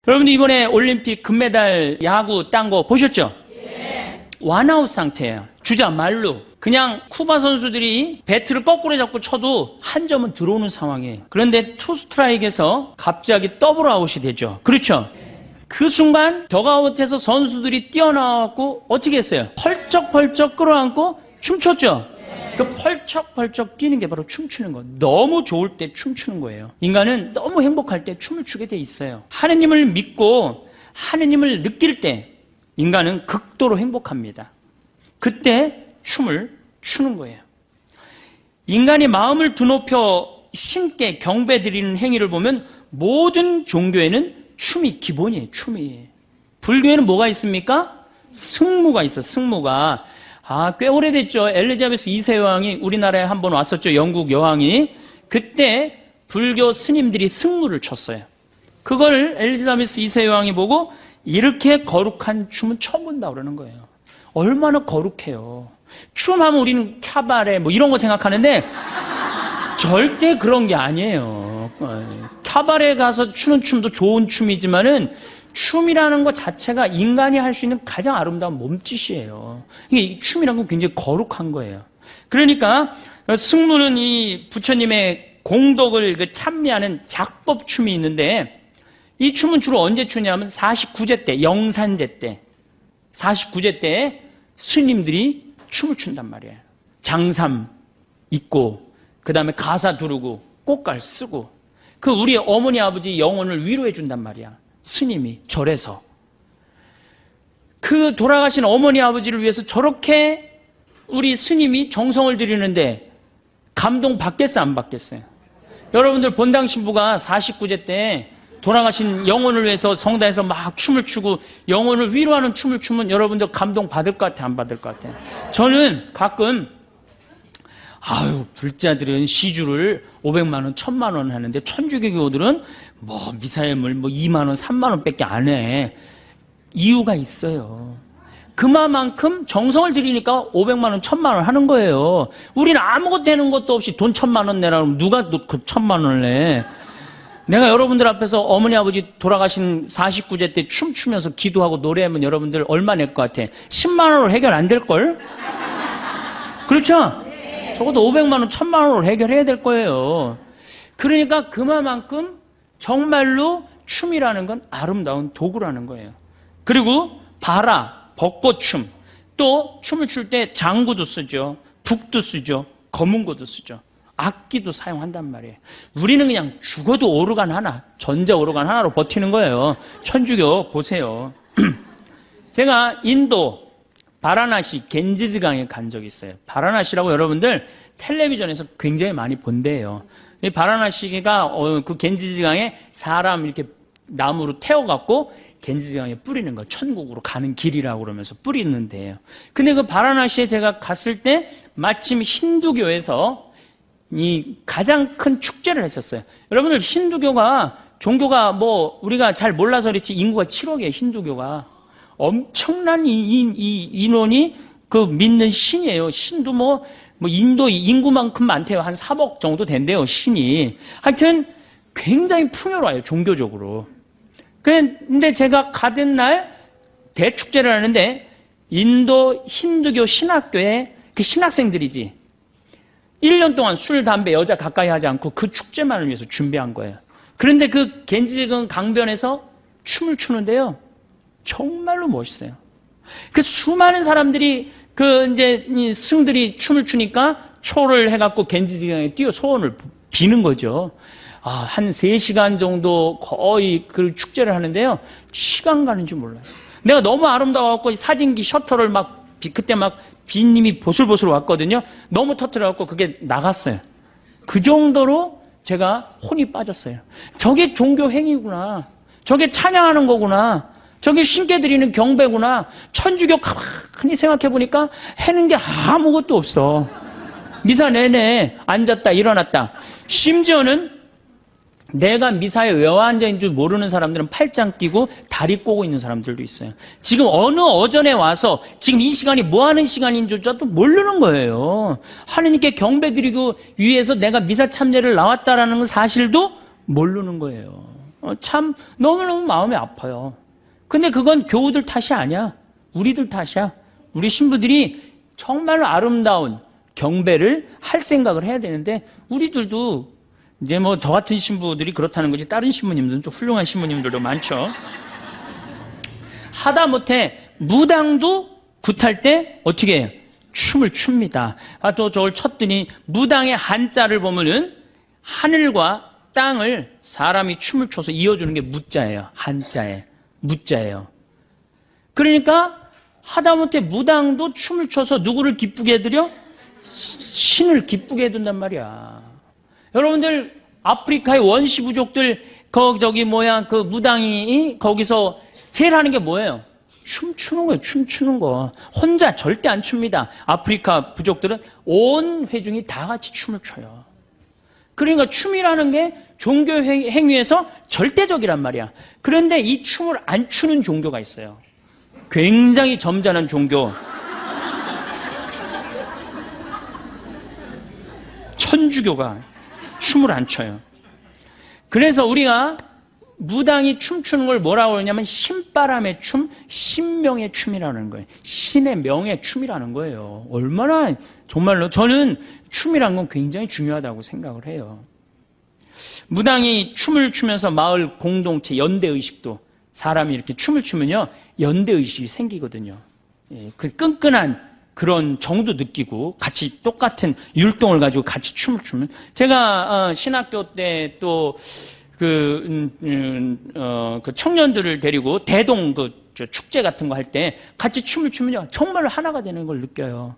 여러분들 이번에 올림픽 금메달 야구 딴 거 보셨죠? 네. 원아웃 상태예요. 주자 말루. 그냥 쿠바 선수들이 배트를 거꾸로 잡고 쳐도 한 점은 들어오는 상황이에요. 그런데 투 스트라이크에서 갑자기 더블 아웃이 되죠. 그렇죠? 그 순간 덕아웃에서 선수들이 뛰어나와갖고 어떻게 했어요? 펄쩍펄쩍 끌어안고 춤췄죠? 그 펄쩍펄쩍 뛰는 게 바로 춤추는 거. 너무 좋을 때 춤추는 거예요. 인간은 너무 행복할 때 춤을 추게 돼 있어요. 하느님을 믿고 하느님을 느낄 때 인간은 극도로 행복합니다. 그때 춤을 추는 거예요. 인간이 마음을 드높여 신께 경배드리는 행위를 보면 모든 종교에는 춤이 기본이에요. 춤이. 불교에는 뭐가 있습니까? 승무가 있어. 승무가. 꽤 오래됐죠. 엘리자베스 2세 여왕이 우리나라에 한번 왔었죠. 영국 여왕이. 그때 불교 스님들이 승무를 췄어요. 그걸 엘리자베스 2세 여왕이 보고 이렇게 거룩한 춤은 처음 본다 그러는 거예요. 얼마나 거룩해요. 춤하면 우리는 캬바레 뭐 이런 거 생각하는데 절대 그런 게 아니에요. 캬바레 가서 추는 춤도 좋은 춤이지만은 춤이라는 것 자체가 인간이 할 수 있는 가장 아름다운 몸짓이에요. 이게 춤이라는 건 굉장히 거룩한 거예요. 그러니까 승무는 이 부처님의 공덕을 찬미하는 작법춤이 있는데 이 춤은 주로 언제 추냐면 49제 때, 영산제 때 49제 때 스님들이 춤을 춘단 말이에요. 장삼 입고 그 다음에 가사 두르고 꽃갈 쓰고 그 우리 어머니 아버지 영혼을 위로해 준단 말이야. 스님이 절에서 그 돌아가신 어머니 아버지를 위해서 저렇게 우리 스님이 정성을 들이는데 감동 받겠어요 안 받겠어요? 여러분들 본당 신부가 49제 때 돌아가신 영혼을 위해서 성당에서 막 춤을 추고 영혼을 위로하는 춤을 추면 여러분들 감동 받을 것 같아요 안 받을 것 같아요? 저는 가끔 불자들은 시주를 500만 원, 1000만 원 하는데 천주교교들은 뭐 미사예물 2만 원, 3만 원 밖에 안 해. 이유가 있어요. 그만큼 정성을 들이니까 500만 원, 1000만 원 하는 거예요. 우리는 아무것도 되는 것도 없이 돈 1000만 원 내라 그러면 누가 그 1000만 원을 내? 내가 여러분들 앞에서 어머니 아버지 돌아가신 49제 때 춤추면서 기도하고 노래하면 여러분들 얼마 낼 것 같아? 10만 원으로 해결 안 될걸? 그렇죠? 적어도 500만 원, 1000만 원으로 해결해야 될 거예요. 그러니까 그만큼 정말로 춤이라는 건 아름다운 도구라는 거예요. 그리고 바라, 벚꽃춤, 또 춤을 출 때 장구도 쓰죠. 북도 쓰죠. 검은고도 쓰죠. 악기도 사용한단 말이에요. 우리는 그냥 죽어도 오르간 하나, 전자 오르간 하나로 버티는 거예요. 천주교 보세요. 제가 인도 바라나시 겐지즈강에 간 적이 있어요. 바라나시라고 여러분들 텔레비전에서 굉장히 많이 본대요. 이 바라나시가 그 겐지즈강에 사람 이렇게 나무로 태워갖고 겐지즈강에 뿌리는 거, 천국으로 가는 길이라고 그러면서 뿌리는 데예요. 근데 그 바라나시에 제가 갔을 때 마침 힌두교에서 이 가장 큰 축제를 했었어요. 여러분들 힌두교가 종교가 우리가 잘 몰라서 그렇지 인구가 7억이에요. 힌두교가 엄청난 인원이 그 믿는 신이에요. 신도 인도 인구만큼 많대요. 한 3억 정도 된대요. 신이. 하여튼 굉장히 풍요로워요. 종교적으로. 근데 제가 가던 날 대축제를 하는데 인도 힌두교 신학교에 그 신학생들이지 1년 동안 술, 담배, 여자 가까이 하지 않고 그 축제만을 위해서 준비한 거예요. 그런데 그 겐지강 강변에서 춤을 추는데요. 정말로 멋있어요. 그 수많은 사람들이 이 승들이 춤을 추니까 초를 해갖고 겐지강에 뛰어 소원을 비는 거죠. 한 3시간 정도 거의 그 축제를 하는데요. 시간 가는 줄 몰라요. 내가 너무 아름다워갖고 사진기 셔터를 그때 비님이 보슬보슬 왔거든요. 너무 터뜨려갖고 그게 나갔어요. 그 정도로 제가 혼이 빠졌어요. 저게 종교 행위구나. 저게 찬양하는 거구나. 저게 신께 드리는 경배구나. 천주교 가만히 생각해보니까 해는 게 아무것도 없어. 미사 내내 앉았다 일어났다. 심지어는 내가 미사에 왜 앉아있는 줄 모르는 사람들은 팔짱 끼고 다리 꼬고 있는 사람들도 있어요. 지금 어느 어전에 와서 지금 이 시간이 뭐 하는 시간인 줄도 모르는 거예요. 하느님께 경배드리고 위해서 내가 미사 참여를 나왔다라는 사실도 모르는 거예요. 참 너무너무 마음이 아파요. 근데 그건 교우들 탓이 아니야. 우리들 탓이야. 우리 신부들이 정말 아름다운 경배를 할 생각을 해야 되는데, 우리들도 이제 뭐 저 같은 신부들이 그렇다는 거지, 다른 신부님들은 좀 훌륭한 신부님들도 많죠. 하다못해 무당도 굿할 때 어떻게 해요? 춤을 춥니다. 또 저걸 쳤더니, 무당의 한자를 보면은 하늘과 땅을 사람이 춤을 춰서 이어주는 게 무자예요. 한자에 무자예요. 그러니까 하다못해 무당도 춤을 춰서 누구를 기쁘게 해드려? 신을 기쁘게 해둔단 말이야. 여러분들 아프리카의 원시 부족들 그 무당이 거기서 제일 하는 게 뭐예요? 춤추는 거예요. 춤추는 거. 혼자 절대 안 춥니다. 아프리카 부족들은 온 회중이 다 같이 춤을 춰요. 그러니까 춤이라는 게 종교 행위에서 절대적이란 말이야. 그런데 이 춤을 안 추는 종교가 있어요. 굉장히 점잖은 종교. 천주교가 춤을 안 춰요. 그래서 우리가 무당이 춤추는 걸 뭐라고 그러냐면 신바람의 춤, 신명의 춤이라는 거예요. 신의 명의 춤이라는 거예요. 얼마나 정말로 저는 춤이란 건 굉장히 중요하다고 생각을 해요. 무당이 춤을 추면서 마을 공동체 연대의식도, 사람이 이렇게 춤을 추면요 연대의식이 생기거든요. 그 끈끈한 그런 정도 느끼고 같이 똑같은 율동을 가지고 같이 춤을 추면, 제가 신학교 때 또 그 청년들을 데리고 대동 축제 같은 거 할 때 같이 춤을 추면요 정말 하나가 되는 걸 느껴요.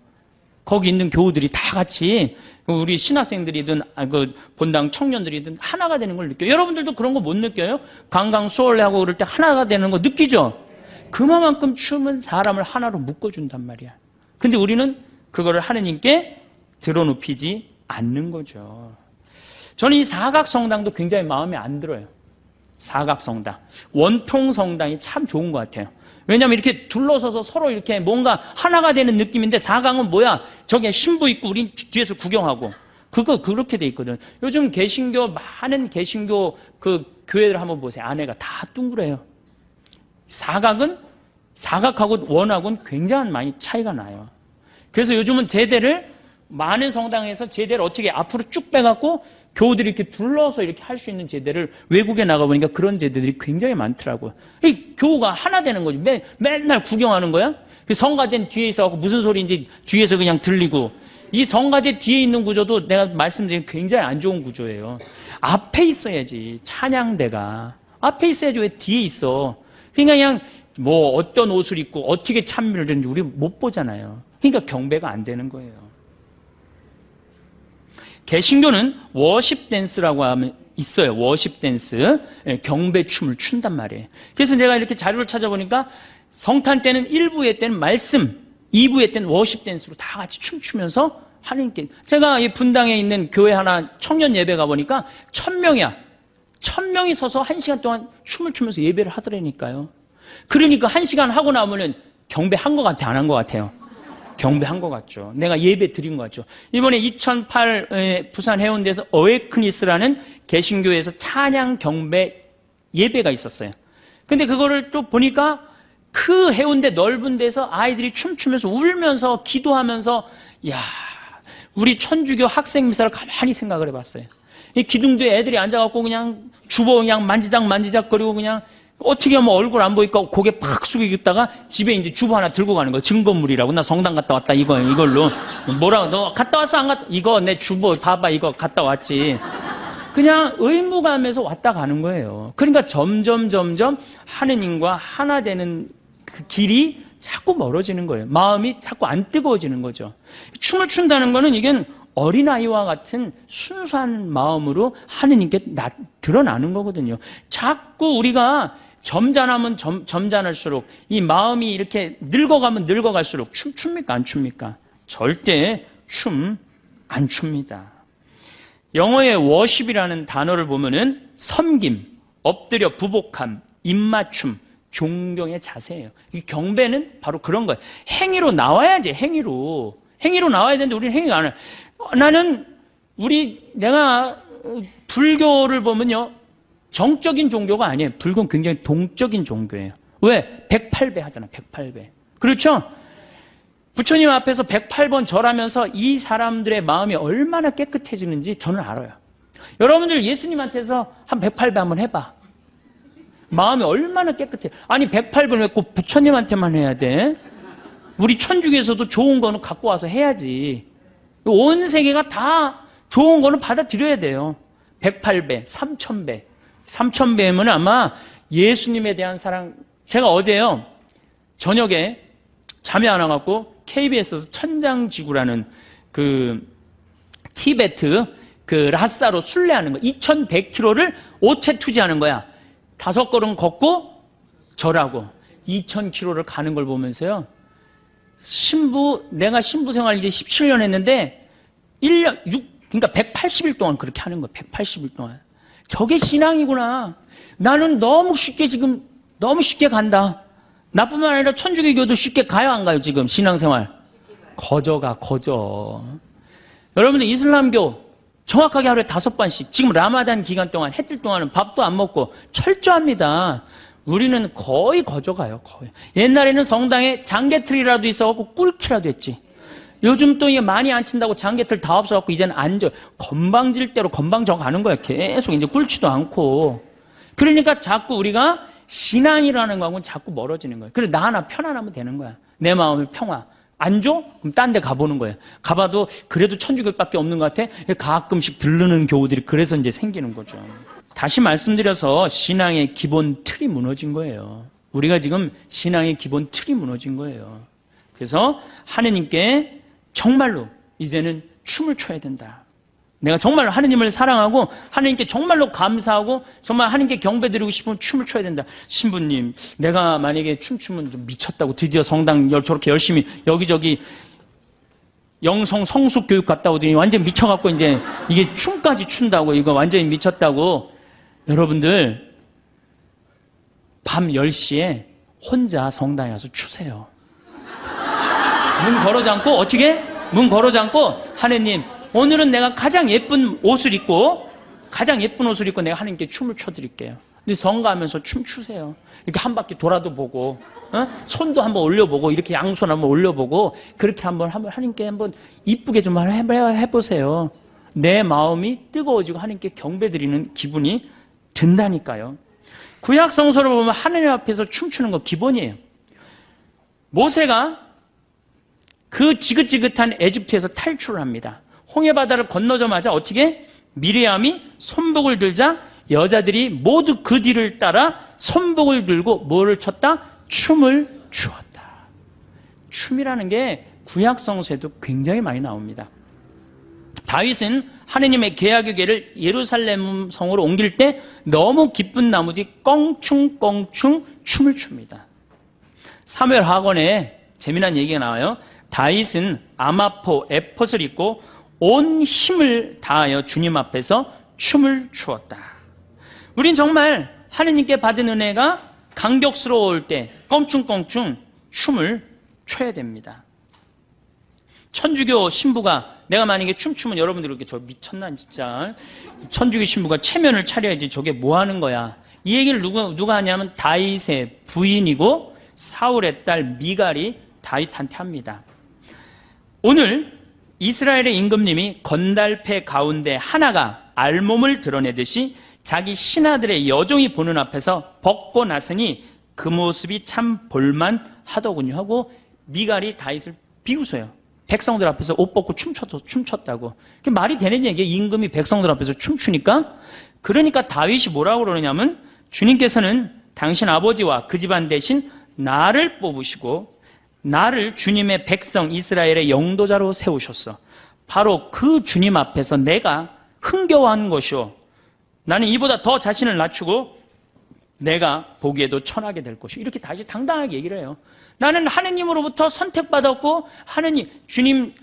거기 있는 교우들이 다 같이, 우리 신학생들이든 그 본당 청년들이든 하나가 되는 걸 느껴요. 여러분들도 그런 거 못 느껴요? 강강 수월하고 그럴 때 하나가 되는 거 느끼죠? 그만큼 춤은 사람을 하나로 묶어준단 말이야. 근데 우리는 그거를 하느님께 드러눕히지 않는 거죠. 저는 이 사각성당도 굉장히 마음에 안 들어요. 사각성당. 원통성당이 참 좋은 것 같아요. 왜냐하면 이렇게 둘러서서 서로 이렇게 뭔가 하나가 되는 느낌인데, 사각은 뭐야? 저기 신부 있고 우린 뒤에서 구경하고. 그거 그렇게 돼 있거든. 요즘 많은 개신교 그 교회들 한번 보세요. 안에가 다 둥그래요. 사각하고 원하고는 굉장히 많이 차이가 나요. 그래서 요즘은 제대를, 많은 성당에서 제대를 어떻게 앞으로 쭉 빼갖고 교우들이 이렇게 둘러서 이렇게 할 수 있는 제대를, 외국에 나가보니까 그런 제대들이 굉장히 많더라고요. 이 교우가 하나 되는 거지. 맨날 구경하는 거야? 그 성가대 뒤에 있어갖고 무슨 소리인지 뒤에서 그냥 들리고. 이 성가대 뒤에 있는 구조도 내가 말씀드린 굉장히 안 좋은 구조예요. 앞에 있어야지, 찬양대가. 앞에 있어야지 왜 뒤에 있어? 그러니까 그냥 뭐 어떤 옷을 입고 어떻게 찬미를 드는지 우리 못 보잖아요. 그러니까 경배가 안 되는 거예요. 개신교는 워십 댄스라고 하면 있어요. 워십 댄스. 경배 춤을 춘단 말이에요. 그래서 제가 이렇게 자료를 찾아보니까 성탄 때는 1부의 때는 말씀, 2부의 때는 워십 댄스로 다 같이 춤추면서 하나님께, 제가 이 분당에 있는 교회 하나 청년 예배 가보니까 1000명이야. 1000명이 서서 1시간 동안 춤을 추면서 예배를 하더라니까요. 그러니까 1시간 하고 나면은 경배한 것 같아, 안 한 것 같아요? 경배한 것 같죠. 내가 예배 드린 것 같죠. 이번에 2008 부산 해운대에서 어웨이크니스라는 개신교에서 찬양 경배 예배가 있었어요. 근데 그거를 또 보니까 그 해운대 넓은 데서 아이들이 춤추면서 울면서 기도하면서, 야, 우리 천주교 학생 미사를 가만히 생각을 해봤어요. 이 기둥도에 애들이 앉아갖고 그냥 주보 그냥 만지작거리고 그냥 어떻게 하면 얼굴 안 보이니까 고개 팍 숙이고 있다가 집에 이제 주보 하나 들고 가는 거예요. 증거물이라고. 나 성당 갔다 왔다, 이걸로. 뭐라고, 너 갔다 왔어, 안 갔다? 이거 내 주보 봐봐, 이거 갔다 왔지. 그냥 의무감에서 왔다 가는 거예요. 그러니까 점점 하느님과 하나 되는 그 길이 자꾸 멀어지는 거예요. 마음이 자꾸 안 뜨거워지는 거죠. 춤을 춘다는 거는 이게 어린아이와 같은 순수한 마음으로 하느님께 드러나는 거거든요. 자꾸 우리가 점잖으면 점잖을수록, 이 마음이 이렇게 늙어가면 늙어갈수록 춥니까 안 춥니까? 절대 춤 안 춥니다. 영어의 worship이라는 단어를 보면은 섬김, 엎드려 부복함, 입맞춤, 존경의 자세예요. 이 경배는 바로 그런 거예요. 행위로 나와야지, 행위로 나와야 되는데 우리는 행위가 안 해요. 내가 불교를 보면요, 정적인 종교가 아니에요. 불교는 굉장히 동적인 종교예요. 왜? 108배 하잖아. 108배. 그렇죠? 부처님 앞에서 108번 절하면서 이 사람들의 마음이 얼마나 깨끗해지는지 저는 알아요. 여러분들 예수님한테서 한 108배 한번 해봐. 마음이 얼마나 깨끗해. 아니 108번 왜 꼭 부처님한테만 해야 돼? 우리 천주교에서도 좋은 거는 갖고 와서 해야지. 온 세계가 다 좋은 거는 받아들여야 돼요. 108배, 3000배. 3000배면 아마 예수님에 대한 사랑. 제가 어제요, 저녁에 잠이 안 와갖고 KBS에서 천장지구라는 그 티베트 그 라사로 순례하는 거 2100km를 오체 투지하는 거야. 5걸음 걷고 절하고 2000km를 가는 걸 보면서요, 내가 신부 생활 이제 17년 했는데 1년, 그러니까 180일 동안 그렇게 하는 거야. 180일 동안. 저게 신앙이구나. 나는 너무 쉽게 간다. 나뿐만 아니라 천주교도 쉽게 가요, 안 가요, 지금 신앙생활? 거저. 여러분들 이슬람교 정확하게 하루에 5번씩, 지금 라마단 기간 동안, 해뜰 동안은 밥도 안 먹고 철저합니다. 우리는 거의 거저가요, 거의. 옛날에는 성당에 장개틀이라도 있어갖고 꿀키라도 했지. 요즘 또 이게 많이 안 친다고 장개틀 다 없어갖고 이제는 건방질대로 건방져 가는 거야. 계속 이제 꿀지도 않고. 그러니까 자꾸 우리가 신앙이라는 거하고는 자꾸 멀어지는 거예요. 그래, 나 하나 편안하면 되는 거야. 내 마음의 평화. 안 줘? 그럼 딴 데 가보는 거예요. 가봐도 그래도 천주교밖에 없는 것 같아? 가끔씩 들르는 교우들이 그래서 이제 생기는 거죠. 다시 말씀드려서 신앙의 기본 틀이 무너진 거예요. 우리가 지금 신앙의 기본 틀이 무너진 거예요. 그래서 하느님께 정말로 이제는 춤을 춰야 된다. 내가 정말로 하느님을 사랑하고 하느님께 정말로 감사하고 정말 하느님께 경배드리고 싶으면 춤을 춰야 된다. 신부님, 내가 만약에 춤추면 좀 미쳤다고, 드디어 성당 저렇게 열심히 여기저기 영성 성숙 교육 갔다 오더니 완전 미쳐갖고 이제 이게 춤까지 춘다고, 이거 완전히 미쳤다고. 여러분들 밤 10시에 혼자 성당에 가서 추세요. 문 걸어 잠고, 어떻게? 문 걸어 잠고, 하느님, 오늘은 내가 가장 예쁜 옷을 입고 내가 하느님께 춤을 춰드릴게요. 근데 성가하면서 춤 추세요. 이렇게 한 바퀴 돌아도 보고, 손도 한번 올려보고, 이렇게 양손 한번 올려보고, 그렇게 한번 하느님께 한번 이쁘게 좀 해보세요. 내 마음이 뜨거워지고 하느님께 경배드리는 기분이 든다니까요. 구약 성서를 보면 하느님 앞에서 춤추는 거 기본이에요. 모세가 그 지긋지긋한 에집트에서 탈출을 합니다. 홍해바다를 건너자마자 어떻게? 미리암이 손복을 들자 여자들이 모두 그 뒤를 따라 손복을 들고 뭐를 췄다? 춤을 추었다. 춤이라는 게 구약 성서에도 굉장히 많이 나옵니다. 다윗은 하느님의 계약의 궤를 예루살렘 성으로 옮길 때 너무 기쁜 나머지 껑충껑충 춤을 춥니다. 사무엘 하건에 재미난 얘기가 나와요. 다윗은 아마포 에폿을 입고 온 힘을 다하여 주님 앞에서 춤을 추었다. 우린 정말 하느님께 받은 은혜가 감격스러울 때 껑충껑충 춤을 춰야 됩니다. 천주교 신부가 내가 만약에 춤추면 여러분들 이렇게 저 미쳤나 진짜. 천주교 신부가 체면을 차려야지 저게 뭐 하는 거야. 이 얘기를 누가 하냐면 다윗의 부인이고 사울의 딸 미갈이 다윗한테 합니다. 오늘 이스라엘의 임금님이 건달패 가운데 하나가 알몸을 드러내듯이 자기 신하들의 여종이 보는 앞에서 벗고 나서니 그 모습이 참 볼만하더군요 하고 미갈이 다윗을 비웃어요. 백성들 앞에서 옷 벗고 춤췄다고. 그게 말이 되는 얘기예요. 임금이 백성들 앞에서 춤추니까. 그러니까 다윗이 뭐라고 그러냐면 주님께서는 당신 아버지와 그 집안 대신 나를 뽑으시고 나를 주님의 백성 이스라엘의 영도자로 세우셨어. 바로 그 주님 앞에서 내가 흥겨워한 것이오. 나는 이보다 더 자신을 낮추고 내가 보기에도 천하게 될 것이오. 이렇게 다시 당당하게 얘기를 해요. 나는 하느님으로부터 선택받았고 하느님 주님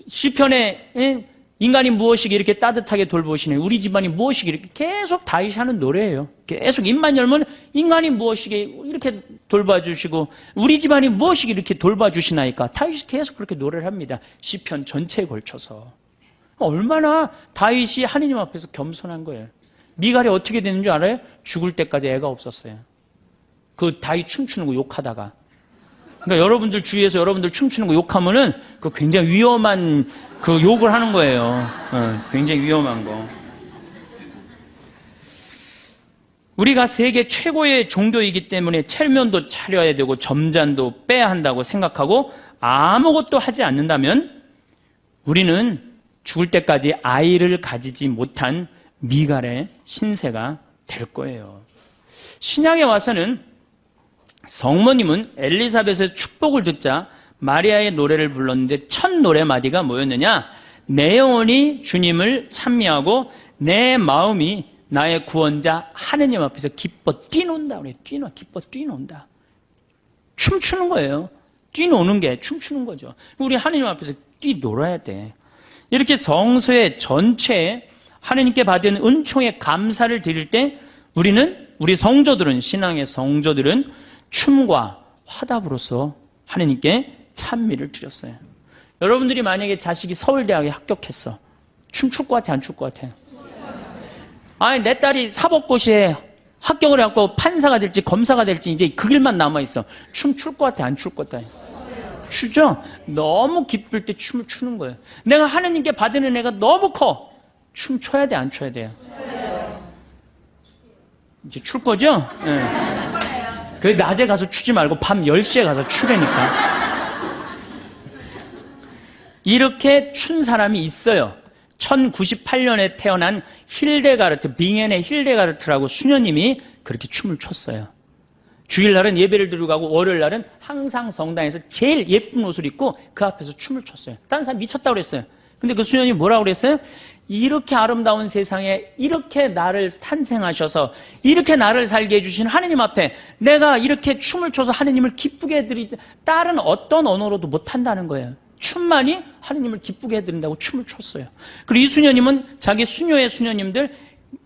시편에 인간이 무엇이기 이렇게 따뜻하게 돌보시네. 우리 집안이 무엇이기 이렇게 계속 다윗이 하는 노래예요. 계속 입만 열면 인간이 무엇이기 이렇게 돌봐주시고 우리 집안이 무엇이기 이렇게 돌봐주시나이까. 다윗이 계속 그렇게 노래를 합니다. 시편 전체에 걸쳐서. 얼마나 다윗이 하느님 앞에서 겸손한 거예요. 미갈이 어떻게 되는 줄 알아요? 죽을 때까지 애가 없었어요. 그 다윗 춤추는 거 욕하다가. 그러니까 여러분들 주위에서 여러분들 춤추는 거 욕하면은 그 굉장히 위험한 그 욕을 하는 거예요. 굉장히 위험한 거. 우리가 세계 최고의 종교이기 때문에 체면도 차려야 되고 점잔도 빼야 한다고 생각하고 아무것도 하지 않는다면 우리는 죽을 때까지 아이를 가지지 못한 미갈의 신세가 될 거예요. 신약에 와서는 성모님은 엘리사벳의 축복을 듣자 마리아의 노래를 불렀는데 첫 노래마디가 뭐였느냐? 내 영혼이 주님을 찬미하고 내 마음이 나의 구원자 하느님 앞에서 기뻐 뛰논다. 그래. 기뻐 뛰논다. 춤추는 거예요. 뛰노는 게 춤추는 거죠. 우리 하느님 앞에서 뛰놀아야 돼. 이렇게 성소의 전체에 하느님께 받은 은총에 감사를 드릴 때 우리 성도들은, 신앙의 성도들은 춤과 화답으로서 하느님께 찬미를 드렸어요. 여러분들이 만약에 자식이 서울대학에 합격했어. 춤출 것 같아, 안 출 것 같아? 아니, 내 딸이 사법고시에 합격을 해갖고 판사가 될지 검사가 될지 이제 그 길만 남아있어. 춤출 것 같아, 안 출 것 같아? 추죠? 너무 기쁠 때 춤을 추는 거예요. 내가 하느님께 받은 은혜가 너무 커. 춤 춰야 돼, 안 춰야 돼요? 이제 출 거죠? 네. 그 낮에 가서 추지 말고 밤 10시에 가서 추라니까. 이렇게 춘 사람이 있어요. 1098년에 태어난 힐데가르트, 빙엔의 힐데가르트라고 수녀님이 그렇게 춤을 췄어요. 주일날은 예배를 드리고 가고 월요일날은 항상 성당에서 제일 예쁜 옷을 입고 그 앞에서 춤을 췄어요. 다른 사람 미쳤다고 그랬어요. 근데 그 수녀님이 뭐라고 그랬어요? 이렇게 아름다운 세상에 이렇게 나를 탄생하셔서 이렇게 나를 살게 해주신 하느님 앞에 내가 이렇게 춤을 춰서 하느님을 기쁘게 해드리지 다른 어떤 언어로도 못한다는 거예요. 춤만이 하느님을 기쁘게 해드린다고 춤을 췄어요. 그리고 이 수녀님은 자기 수녀의 수녀님들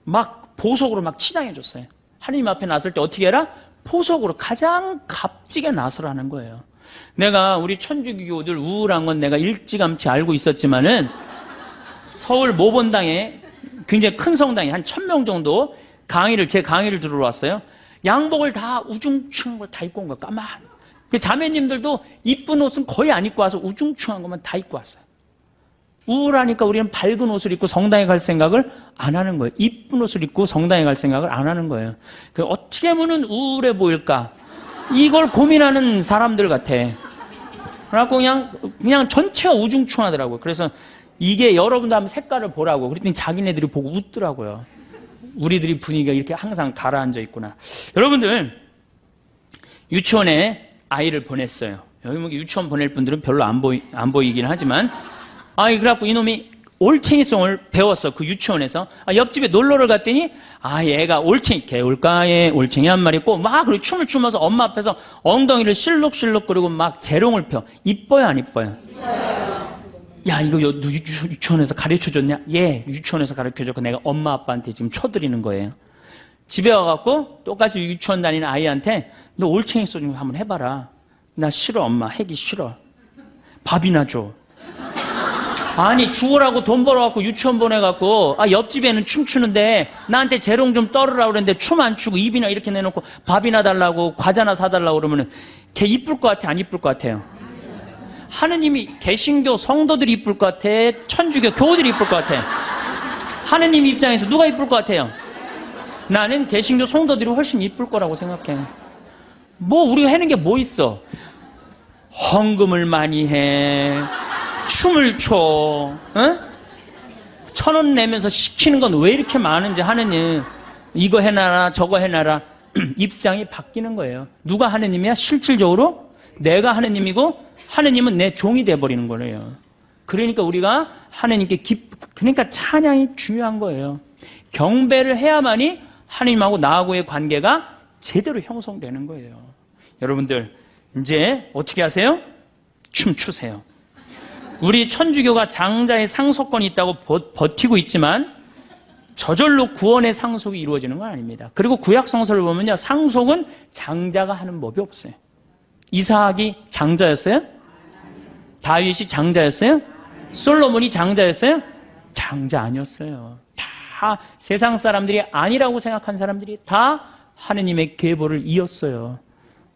막 보석으로 막 치장해줬어요. 하느님 앞에 나설 때 어떻게 해라? 보석으로 가장 값지게 나서라는 거예요. 내가 우리 천주교들 우울한 건 내가 일찌감치 알고 있었지만은 서울 모본당에 굉장히 큰 성당에 한 1000명 정도 제 강의를 들으러 왔어요. 양복을 다 우중충한 걸 다 입고 온 거야. 까만. 그 자매님들도 이쁜 옷은 거의 안 입고 와서 우중충한 것만 다 입고 왔어요. 우울하니까 우리는 밝은 옷을 입고 성당에 갈 생각을 안 하는 거예요. 이쁜 옷을 입고 성당에 갈 생각을 안 하는 거예요. 어떻게 하면 우울해 보일까? 이걸 고민하는 사람들 같아. 그래갖고 그냥 전체가 우중충하더라고요. 그래서 이게 여러분도 한번 색깔을 보라고. 그랬더니 자기네들이 보고 웃더라고요. 우리들이 분위기가 이렇게 항상 가라앉아 있구나. 여러분들, 유치원에 아이를 보냈어요. 여기 뭐 유치원 보낼 분들은 별로 안 보이긴 하지만, 그래갖고 이놈이 올챙이송을 배웠어. 그 유치원에서. 옆집에 놀러를 갔더니, 얘가 개울가에 올챙이 한 마리 있고, 그리고 춤을 추면서 엄마 앞에서 엉덩이를 실룩실룩 그리고 막 재롱을 펴. 이뻐요, 안 이뻐요? 야, 이거 너 유치원에서 가르쳐줬냐? 예, 유치원에서 가르쳐줬고 내가 엄마 아빠한테 지금 쳐드리는 거예요. 집에 와갖고 똑같이 유치원 다니는 아이한테 너 올챙이 소 좀 한번 해봐라. 나 싫어, 엄마. 하기 싫어. 밥이나 줘. 아니, 죽으라고 돈 벌어갖고 유치원 보내갖고 옆집에는 춤추는데 나한테 재롱 좀 떨으라고 그랬는데 춤 안 추고 입이나 이렇게 내놓고 밥이나 달라고 과자나 사달라고 그러면은 걔 이쁠 것 같아, 안 이쁠 것 같아요? 하느님이 개신교 성도들이 이쁠 것 같아? 천주교 교우들이 이쁠 것 같아? 하느님 입장에서 누가 이쁠 것 같아요? 나는 개신교 성도들이 훨씬 이쁠 거라고 생각해. 우리가 하는 게 뭐 있어? 헌금을 많이 해, 춤을 춰, 1000원 내면서 시키는 건 왜 이렇게 많은지 하느님 이거 해놔라 저거 해놔라. 입장이 바뀌는 거예요. 누가 하느님이야? 실질적으로 내가 하느님이고 하느님은 내 종이 돼버리는 거예요. 그러니까 우리가 하느님께 그러니까 찬양이 중요한 거예요. 경배를 해야만이 하느님하고 나하고의 관계가 제대로 형성되는 거예요. 여러분들 이제 어떻게 하세요? 춤추세요. 우리 천주교가 장자의 상속권이 있다고 버티고 있지만 저절로 구원의 상속이 이루어지는 건 아닙니다. 그리고 구약 성서를 보면요, 상속은 장자가 하는 법이 없어요. 이삭이 장자였어요? 다윗이 장자였어요? 솔로몬이 장자였어요? 장자 아니었어요. 다 다 세상 사람들이 아니라고 생각한 사람들이 다 하느님의 계보를 이었어요.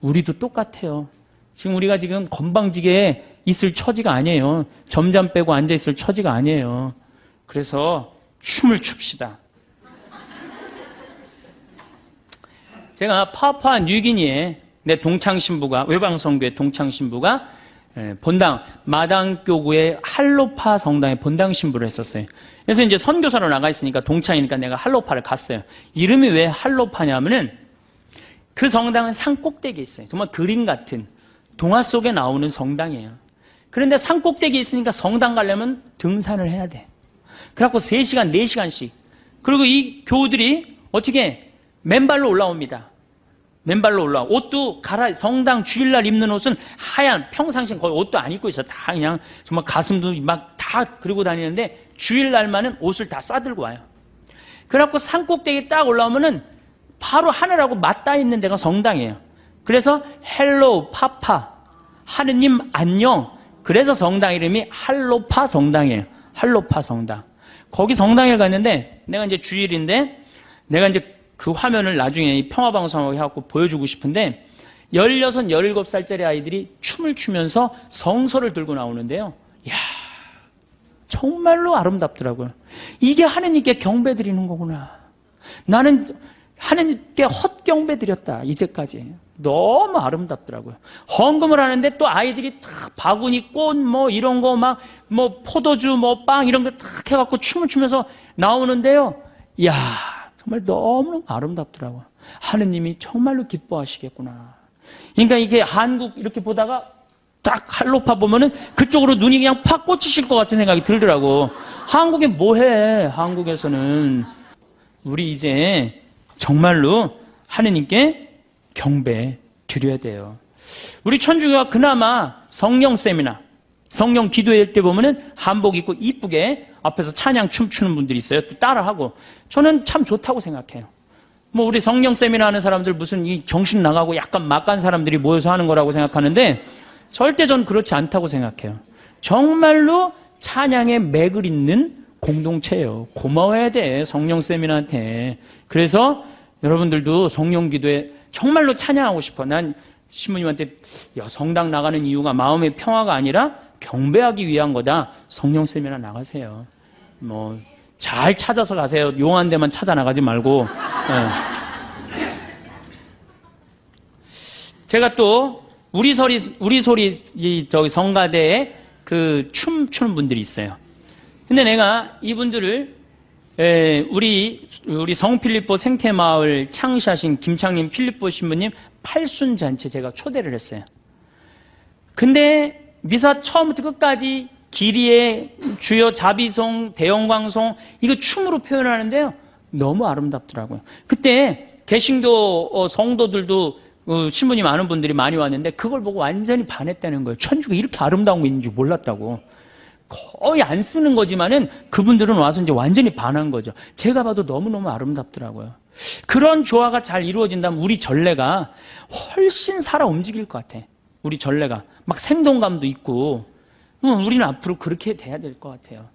우리도 똑같아요. 지금 우리가 지금 건방지게 있을 처지가 아니에요. 점잠 빼고 앉아있을 처지가 아니에요. 그래서 춤을 춥시다. 제가 파푸아 뉴기니에 내 동창신부가, 외방선교회 동창신부가 본당, 마당교구의 할로파 성당에 본당 신부를 했었어요. 그래서 이제 선교사로 나가 있으니까 동창이니까 내가 할로파를 갔어요. 이름이 왜 할로파냐면은 그 성당은 산 꼭대기에 있어요. 정말 그림 같은 동화 속에 나오는 성당이에요. 그런데 산 꼭대기에 있으니까 성당 가려면 등산을 해야 돼. 그래갖고 3시간, 4시간씩. 그리고 이 교우들이 어떻게 맨발로 올라옵니다. 맨발로 올라와. 옷도 성당 주일날 입는 옷은 하얀, 평상시엔 거의 옷도 안 입고 있어. 다 그냥 정말 가슴도 막 다 그리고 다니는데 주일날만은 옷을 다 싸들고 와요. 그래갖고 산 꼭대기에 딱 올라오면은 바로 하늘하고 맞닿아 있는 데가 성당이에요. 그래서 헬로 파파, 하느님 안녕. 그래서 성당 이름이 할로파 성당이에요. 할로파 성당. 거기 성당에 갔는데 내가 이제 주일인데 내가 이제 그 화면을 나중에 이 평화방송하고 해갖고 보여주고 싶은데 16, 17살짜리 아이들이 춤을 추면서 성서를 들고 나오는데요. 이야, 정말로 아름답더라고요. 이게 하느님께 경배 드리는 거구나. 나는 하느님께 헛경배 드렸다. 이제까지. 너무 아름답더라고요. 헌금을 하는데 또 아이들이 탁 바구니 꽃 뭐 이런 거 막 뭐 포도주 뭐 빵 이런 거 탁 해갖고 춤을 추면서 나오는데요. 이야, 정말 너무너무 아름답더라고요. 하느님이 정말로 기뻐하시겠구나. 그러니까 이게 한국 이렇게 보다가 딱 할로파 보면은 그쪽으로 눈이 그냥 팍 꽂히실 것 같은 생각이 들더라고. 한국에 뭐해? 한국에서는. 우리 이제 정말로 하느님께 경배 드려야 돼요. 우리 천주교가 그나마 성령 세미나, 성령 기도회 때 보면은 한복 입고 이쁘게 앞에서 찬양 춤추는 분들이 있어요. 또 따라하고. 저는 참 좋다고 생각해요. 뭐 우리 성령 세미나 하는 사람들 무슨 이 정신 나가고 약간 막간 사람들이 모여서 하는 거라고 생각하는데 절대 전 그렇지 않다고 생각해요. 정말로 찬양에 맥을 잇는 공동체예요. 고마워해야 돼, 성령 세미나한테. 그래서 여러분들도 성령 기도에 정말로 찬양하고 싶어. 난 신부님한테 성당 나가는 이유가 마음의 평화가 아니라 경배하기 위한 거다. 성령 세미나 나가세요. 뭐 잘 찾아서 가세요. 용한 데만 찾아 나가지 말고. 네. 제가 또 우리 소리 저기 성가대에 그 춤추는 분들이 있어요. 근데 내가 이분들을 우리 성필리포 생태마을 창시하신 김창림 필리포 신부님 팔순잔치 제가 초대를 했어요. 근데 미사 처음부터 끝까지 기리에 주여 자비송, 대영광송 이거 춤으로 표현하는데요. 너무 아름답더라고요. 그때 개신교 성도들도 신부님 아는 분들이 많이 왔는데 그걸 보고 완전히 반했다는 거예요. 천주가 이렇게 아름다운 거 있는지 몰랐다고. 거의 안 쓰는 거지만은 그분들은 와서 이제 완전히 반한 거죠. 제가 봐도 너무너무 아름답더라고요. 그런 조화가 잘 이루어진다면 우리 전례가 훨씬 살아 움직일 것 같아. 우리 전례가 막 생동감도 있고 우리는 앞으로 그렇게 돼야 될 것 같아요.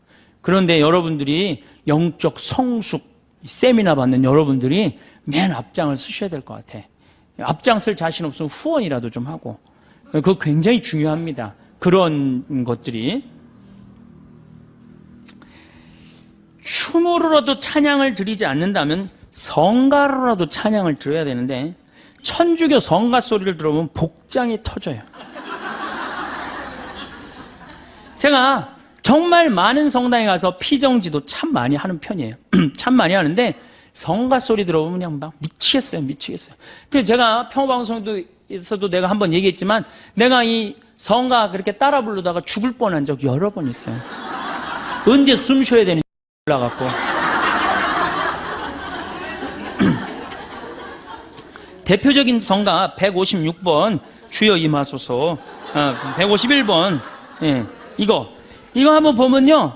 그런데 여러분들이 영적 성숙 세미나 받는 여러분들이 맨 앞장을 쓰셔야 될 것 같아. 앞장 쓸 자신 없으면 후원이라도 좀 하고. 그거 굉장히 중요합니다. 그런 것들이. 춤으로라도 찬양을 드리지 않는다면 성가로라도 찬양을 드려야 되는데 천주교 성가 소리를 들어보면 복장이 터져요. 제가 정말 많은 성당에 가서 피정지도 참 많이 하는 편이에요. 참 많이 하는데 성가 소리 들어보면 그냥 막 미치겠어요. 그래서 제가 평화방송에서도 내가 한번 얘기했지만 내가 이 성가 그렇게 따라 부르다가 죽을 뻔한 적 여러 번 있어요. 언제 숨 쉬어야 되는지 올라갔고. 대표적인 성가 156번 주여 임하소서, 151번 이거 한번 보면요,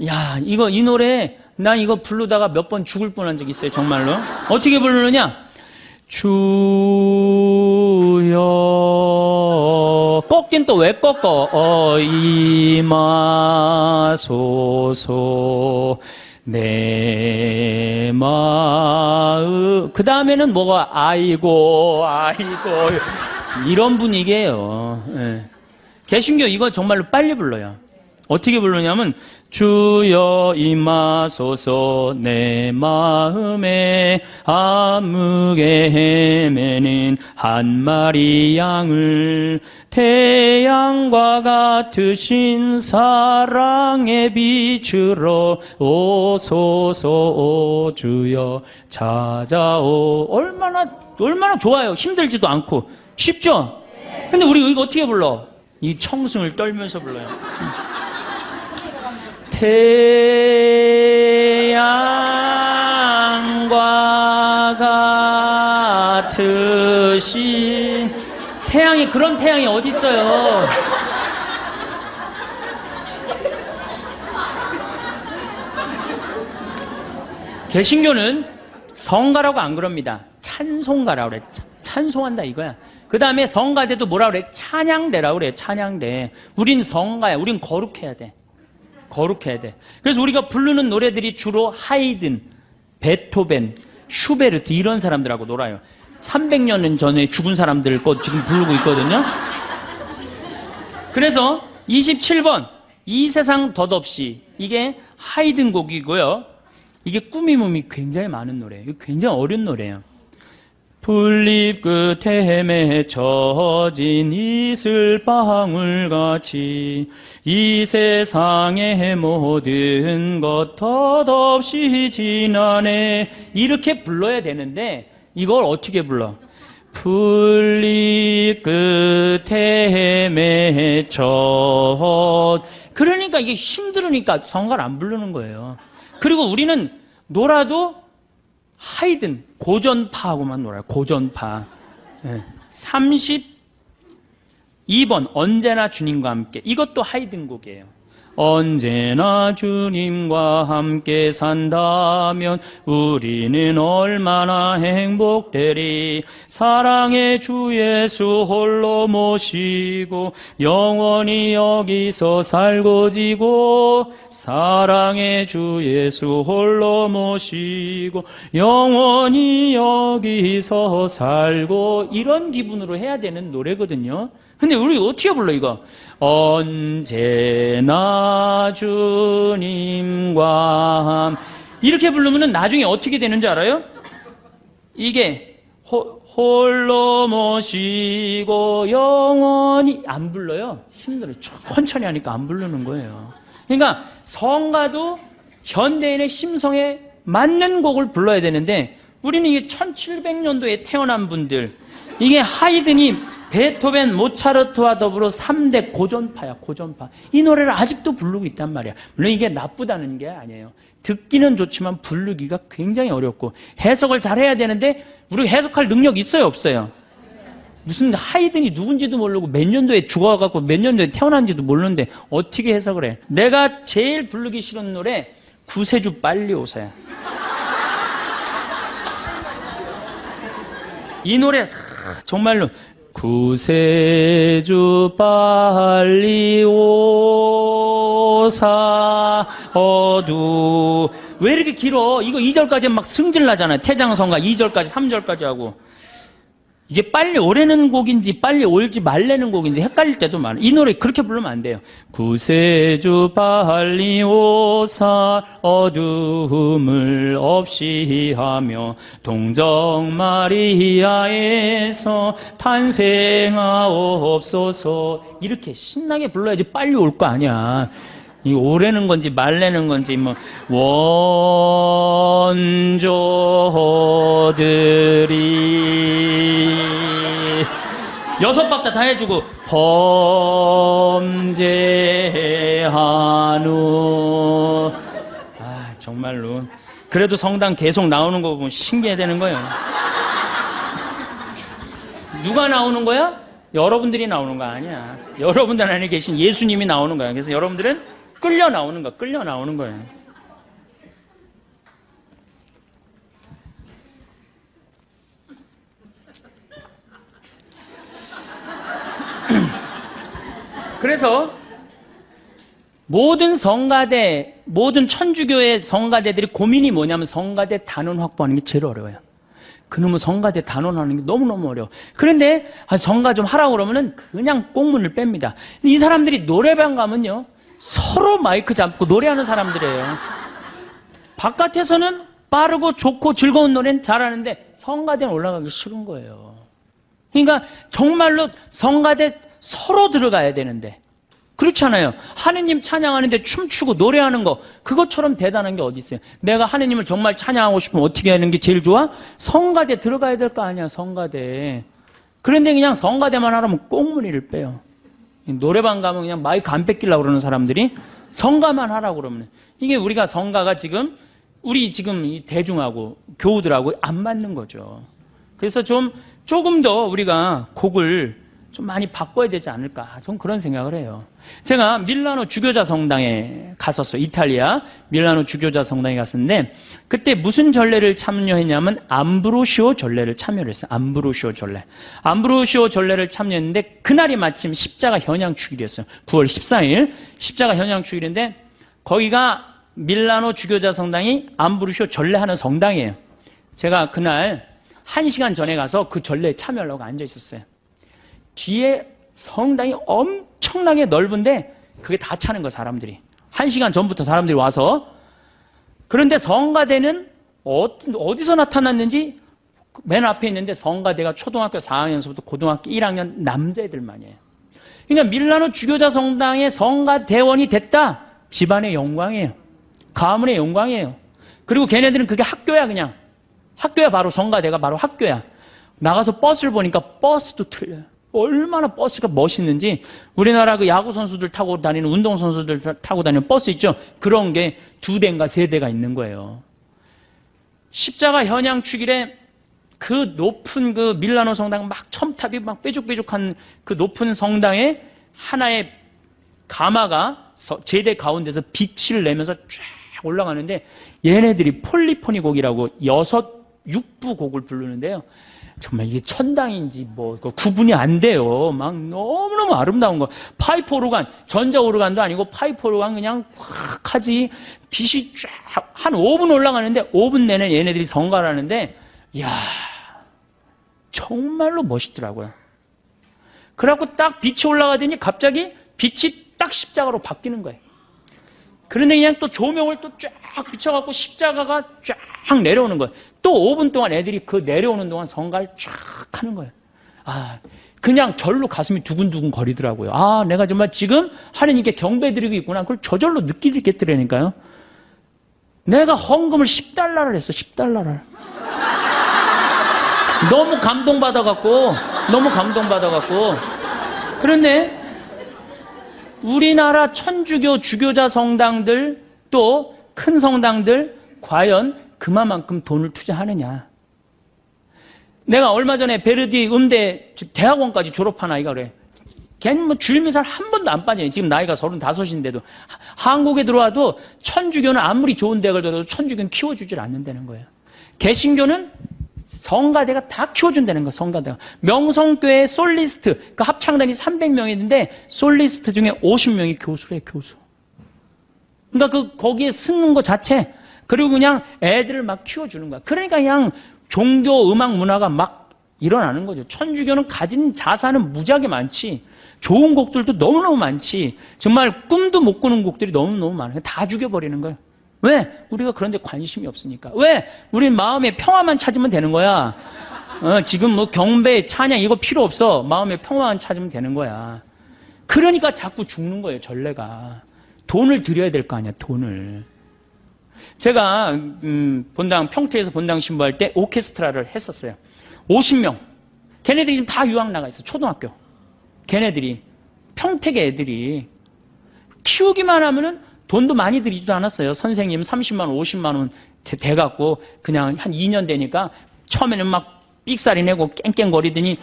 야 이 노래 난 이거 부르다가 몇 번 죽을 뻔한 적이 있어요. 정말로. 어떻게 부르느냐? 주여 꺾긴 또 왜 꺾어? 임하소서 내 마음. 그 다음에는 뭐가 아이고 이런 분위기예요. 예. 개신교 이거 정말로 빨리 불러요. 어떻게 부르냐면 주여 임하소서 내 마음에 암흑에 헤매는 한 마리 양을 태양과 같으신 사랑의 빛으로 오소서 오 주여 찾아오. 얼마나 좋아요. 힘들지도 않고 쉽죠? 근데 우리 이거 어떻게 불러? 이 청승을 떨면서 불러요. 태양과 같으신 태양이 그런 태양이 어디 있어요? 개신교는 성가라고 안 그럽니다. 찬송가라고 그래. 찬송한다 이거야. 그 다음에 성가대도 뭐라 그래? 찬양대라고 그래. 찬양대. 우린 성가야. 우린 거룩해야 돼. 거룩해야 돼. 그래서 우리가 부르는 노래들이 주로 하이든, 베토벤, 슈베르트 이런 사람들하고 놀아요. 300년 전에 죽은 사람들 거 지금 부르고 있거든요. 그래서 27번 이 세상 덧없이 이게 하이든 곡이고요. 이게 꾸밈음이 굉장히 많은 노래예요. 이거 굉장히 어려운 노래예요. 풀잎 끝에 맺혀진 이슬방울같이 이 세상의 모든 것 덧없이 지나네. 이렇게 불러야 되는데 이걸 어떻게 불러? 풀잎 끝에 맺혀. 그러니까 이게 힘들으니까 성가를 안 부르는 거예요. 그리고 우리는 놀아도 하이든 고전파하고만 놀아요. 고전파. 32번 언제나 주님과 함께. 이것도 하이든 곡이에요. 언제나 주님과 함께 산다면 우리는 얼마나 행복되리. 사랑의 주 예수 홀로 모시고 영원히 여기서 살고 지고. 사랑의 주 예수 홀로 모시고 영원히 여기서 살고. 이런 기분으로 해야 되는 노래거든요. 근데 우리 어떻게 불러 이거? 언제나 주님과 이렇게 부르면 나중에 어떻게 되는 줄 알아요? 이게 홀로 모시고 영원히 안 불러요. 힘들어요. 천천히 하니까 안 부르는 거예요. 그러니까 성가도 현대인의 심성에 맞는 곡을 불러야 되는데 우리는 이게 1700년도에 태어난 분들, 이게 하이든이 베토벤, 모차르트와 더불어 3대 고전파야, 고전파. 이 노래를 아직도 부르고 있단 말이야. 물론 이게 나쁘다는 게 아니에요. 듣기는 좋지만 부르기가 굉장히 어렵고 해석을 잘 해야 되는데 우리 해석할 능력 있어요, 없어요? 무슨 하이든이 누군지도 모르고 몇 년도에 죽어갖고 몇 년도에 태어난지도 모르는데 어떻게 해석을 해? 내가 제일 부르기 싫은 노래 구세주 빨리 오세요. 이 노래 정말로 구세주 빨리 오사 어두. 왜 이렇게 길어? 이거 2절까지 막 승질 나잖아요. 태장성가 2절까지 3절까지 하고. 이게 빨리 오래는 곡인지 빨리 올지 말래는 곡인지 헷갈릴 때도 많아요. 이 노래 그렇게 부르면 안 돼요. 구세주 빨리 오사 어둠을 없이 하며 동정 마리아에서 탄생하옵소서. 이렇게 신나게 불러야지 빨리 올 거 아니야. 이 오래는 건지 말래는 건지 뭐 원조들이 6박자 다 해주고 범죄한후. 아 정말로 그래도 성당 계속 나오는 거 보면 신기해되는 거예요. 누가 나오는 거야? 여러분들이 나오는 거 아니야. 여러분들 안에 계신 예수님이 나오는 거야. 그래서 여러분들은 끌려 나오는 거야. 끌려 나오는 거예요. 그래서 모든 성가대, 모든 천주교의 성가대들이 고민이 뭐냐면 성가대 단원 확보하는 게 제일 어려워요. 그놈의 성가대 단원하는 게 너무너무 어려워. 그런데 성가 좀 하라고 그러면은 그냥 꽁문을 뺍니다. 근데 이 사람들이 노래방 가면요, 서로 마이크 잡고 노래하는 사람들이에요. 바깥에서는 빠르고 좋고 즐거운 노래는 잘하는데 성가대는 올라가기 싫은 거예요. 그러니까 정말로 성가대 서로 들어가야 되는데 그렇잖아요. 하느님 찬양하는데 춤추고 노래하는 거, 그것처럼 대단한 게 어디 있어요. 내가 하느님을 정말 찬양하고 싶으면 어떻게 하는 게 제일 좋아? 성가대 들어가야 될 거 아니야, 성가대. 그런데 그냥 성가대만 하라면 꽁무니를 빼요. 노래방 가면 그냥 마이크 안 뺏기려고 그러는 사람들이 성가만 하라고 그러면, 이게 우리가 성가가 지금 우리 지금 이 대중하고 교우들하고 안 맞는 거죠. 그래서 조금 더 우리가 곡을 좀 많이 바꿔야 되지 않을까, 좀 그런 생각을 해요. 제가 밀라노 주교자 성당에 갔었어요. 이탈리아 밀라노 주교자 성당에 갔었는데, 그때 무슨 전례를 참여했냐면 암브로시오 전례를 참여를 했어요. 암브로시오 전례. 암브로시오 전례를 참여했는데 그날이 마침 십자가 현양 축일이었어요. 9월 14일 십자가 현양 축일인데, 거기가 밀라노 주교자 성당이 암브로시오 전례하는 성당이에요. 제가 그날 1시간 전에 가서 그 전례에 참여하려고 앉아 있었어요. 뒤에 성당이 엄청나게 넓은데 그게 다 차는 거야, 사람들이. 1시간 전부터 사람들이 와서. 그런데 성가대는 어디서 나타났는지 맨 앞에 있는데, 성가대가 초등학교 4학년서부터 고등학교 1학년 남자애들만이에요. 그러니까 밀라노 주교자 성당의 성가대원이 됐다, 집안의 영광이에요. 가문의 영광이에요. 그리고 걔네들은 그게 학교야. 그냥 학교야. 바로 성가대가 바로 학교야. 나가서 버스를 보니까 버스도 틀려요. 얼마나 버스가 멋있는지. 우리나라 그 야구 선수들 타고 다니는, 운동 선수들 타고 다니는 버스 있죠? 그런 게 2대인가 3대가 있는 거예요. 십자가 현양 축일에 그 높은 그 밀라노 성당, 막 첨탑이 막 뾰족뾰족한 그 높은 성당에 하나의 가마가 제대 가운데서 빛을 내면서 쫙 올라가는데, 얘네들이 폴리포니 곡이라고 6부 곡을 부르는데요. 정말 이게 천당인지 뭐 구분이 안 돼요. 막 너무너무 아름다운 거. 파이프 오르간, 전자 오르간도 아니고 파이프 오르간 그냥 확 하지. 빛이 쫙 한 5분 올라가는데 5분 내내 얘네들이 성가를 하는데, 이야, 정말로 멋있더라고요. 그래갖고 딱 빛이 올라가더니 갑자기 빛이 딱 십자가로 바뀌는 거예요. 그런데 그냥 또 조명을 또 쫙 비춰갖고 십자가가 쫙 내려오는 거예요. 또 5분 동안 애들이 그 내려오는 동안 성가를 쫙 하는 거예요. 그냥 절로 가슴이 두근두근 거리더라고요. 내가 정말 지금 하느님께 경배드리고 있구나. 그걸 저절로 느끼겠더라니까요. 내가 헌금을 $10를 했어, $10를. 너무 감동받아갖고. 그런데 우리나라 천주교 주교자 성당들, 또 큰 성당들, 과연 그만큼 돈을 투자하느냐. 내가 얼마 전에 베르디 음대 대학원까지 졸업한 아이가 그래. 걔는 뭐 주일미사를 한 번도 안 빠져요. 지금 나이가 35인데도. 한국에 들어와도 천주교는 아무리 좋은 대학을 들어도 천주교는 키워주질 않는다는 거예요. 개신교는 성가대가 다 키워준다는 거예요. 성가대가. 명성교회 솔리스트, 그 합창단이 300명이 있는데 솔리스트 중에 50명이 교수래, 교수. 그러니까 거기에 쓰는 것 자체, 그리고 그냥 애들을 막 키워주는 거야. 그러니까 그냥 종교, 음악, 문화가 막 일어나는 거죠. 천주교는 가진 자산은 무지하게 많지. 좋은 곡들도 너무너무 많지. 정말 꿈도 못 꾸는 곡들이 너무너무 많아요. 다 죽여버리는 거예요. 왜? 우리가 그런 데 관심이 없으니까. 왜? 우리 마음의 평화만 찾으면 되는 거야. 지금 뭐 경배, 찬양 이거 필요 없어. 마음의 평화만 찾으면 되는 거야. 그러니까 자꾸 죽는 거예요, 전례가. 돈을 들여야 될 거 아니야, 돈을. 제가 평택에서 본당 신부할 때 오케스트라를 했었어요. 50명. 걔네들이 지금 다 유학 나가 있어, 초등학교. 걔네들이, 평택의 애들이. 키우기만 하면은 돈도 많이 들이지도 않았어요. 선생님 30만 원, 50만 원 돼갖고 그냥 한 2년 되니까 처음에는 막 삑사리 내고 깽깽거리더니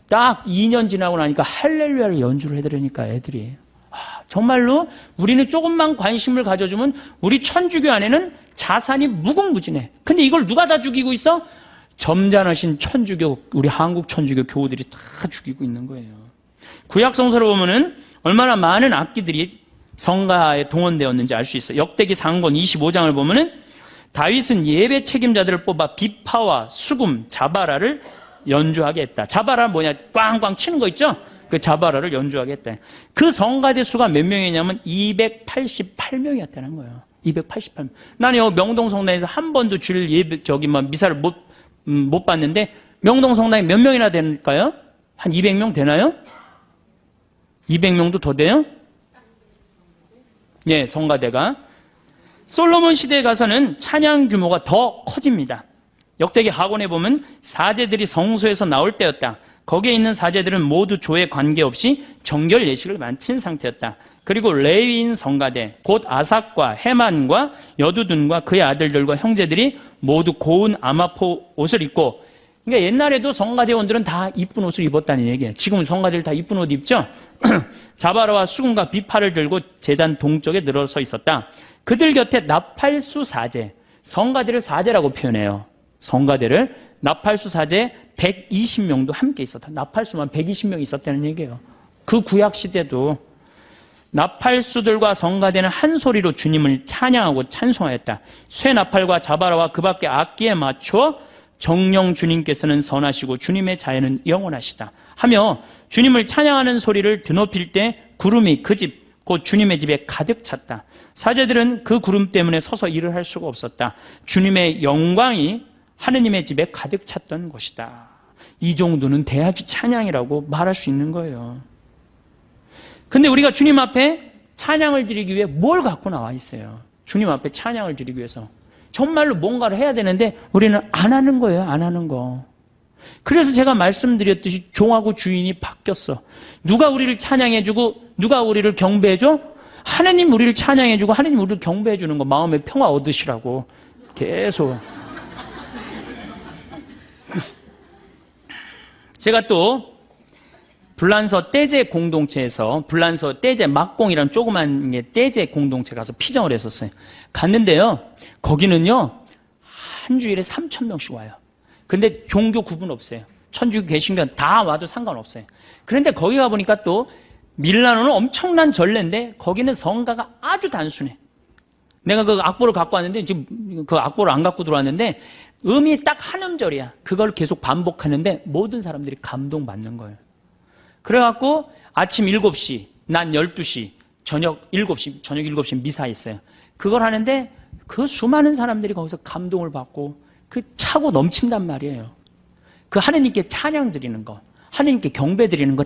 딱 2년 지나고 나니까 할렐루야를 연주를 해드리니까 애들이. 정말로 우리는 조금만 관심을 가져주면 우리 천주교 안에는 자산이 무궁무진해. 근데 이걸 누가 다 죽이고 있어? 점잖으신 천주교, 우리 한국 천주교 교우들이 다 죽이고 있는 거예요. 구약 성서를 보면은 얼마나 많은 악기들이 성가에 동원되었는지 알 수 있어요. 역대기 상권 25장을 보면은 다윗은 예배 책임자들을 뽑아 비파와 수금, 자바라를 연주하게 했다. 자바라 뭐냐? 꽝꽝 치는 거 있죠? 그 자바라를 연주하게 했다. 그 성가대 수가 몇 명이냐면 288명이었다는 거예요. 288명. 나는 여기 명동성당에서 한 번도 주일 예배, 미사를 못 봤는데, 명동성당에 몇 명이나 될까요? 한 200명 되나요? 200명도 더 돼요? 예, 성가대가. 솔로몬 시대에 가서는 찬양 규모가 더 커집니다. 역대기 하곤에 보면 사제들이 성소에서 나올 때였다. 거기에 있는 사제들은 모두 조에 관계없이 정결 예식을 마친 상태였다. 그리고 레위인 성가대, 곧 아삭과 헤만과 여두둔과 그의 아들들과 형제들이 모두 고운 아마포 옷을 입고, 그러니까 옛날에도 성가대원들은 다 이쁜 옷을 입었다는 얘기예요. 지금은 성가대들 다 이쁜 옷 입죠? 자바라와 수금과 비파를 들고 제단 동쪽에 늘어서 있었다. 그들 곁에 나팔수 사제, 성가대를 사제라고 표현해요. 성가대를 나팔수 사제 120명도 함께 있었다. 나팔수만 120명 있었다는 얘기예요. 그 구약 시대도 나팔수들과 성가대는 한 소리로 주님을 찬양하고 찬송하였다. 쇠 나팔과 자바라와 그 밖에 악기에 맞춰 정령 주님께서는 선하시고 주님의 자애는 영원하시다 하며 주님을 찬양하는 소리를 드높일 때 구름이 그 집, 곧 주님의 집에 가득 찼다. 사제들은 그 구름 때문에 서서 일을 할 수가 없었다. 주님의 영광이 하느님의 집에 가득 찼던 것이다. 이 정도는 대아주 찬양이라고 말할 수 있는 거예요. 근데 우리가 주님 앞에 찬양을 드리기 위해 뭘 갖고 나와 있어요? 주님 앞에 찬양을 드리기 위해서 정말로 뭔가를 해야 되는데 우리는 안 하는 거예요. 안 하는 거. 그래서 제가 말씀드렸듯이 종하고 주인이 바뀌었어. 누가 우리를 찬양해주고 누가 우리를 경배해줘? 하느님 우리를 찬양해주고 하느님 우리를 경배해주는 거, 마음의 평화 얻으시라고 계속. 제가 또 불란서 떼제 공동체에서, 불란서 떼제 막공이라는 조그만 떼제 공동체 가서 피정을 했었어요. 갔는데요, 거기는요 한 주일에 3,000명씩 와요. 근데 종교 구분 없어요. 천주교 개신교 다 와도 상관없어요. 그런데 거기 가보니까 또 밀라노는 엄청난 전례인데 거기는 성가가 아주 단순해. 내가 그 악보를 갖고 왔는데, 지금 그 악보를 안 갖고 들어왔는데 음이 딱 한 음절이야. 그걸 계속 반복하는데 모든 사람들이 감동받는 거예요. 그래갖고 아침 7시, 난 12시, 저녁 7시 미사 있어요. 그걸 하는데 그 수많은 사람들이 거기서 감동을 받고 그 차고 넘친단 말이에요. 그 하느님께 찬양 드리는 거, 하느님께 경배 드리는 거,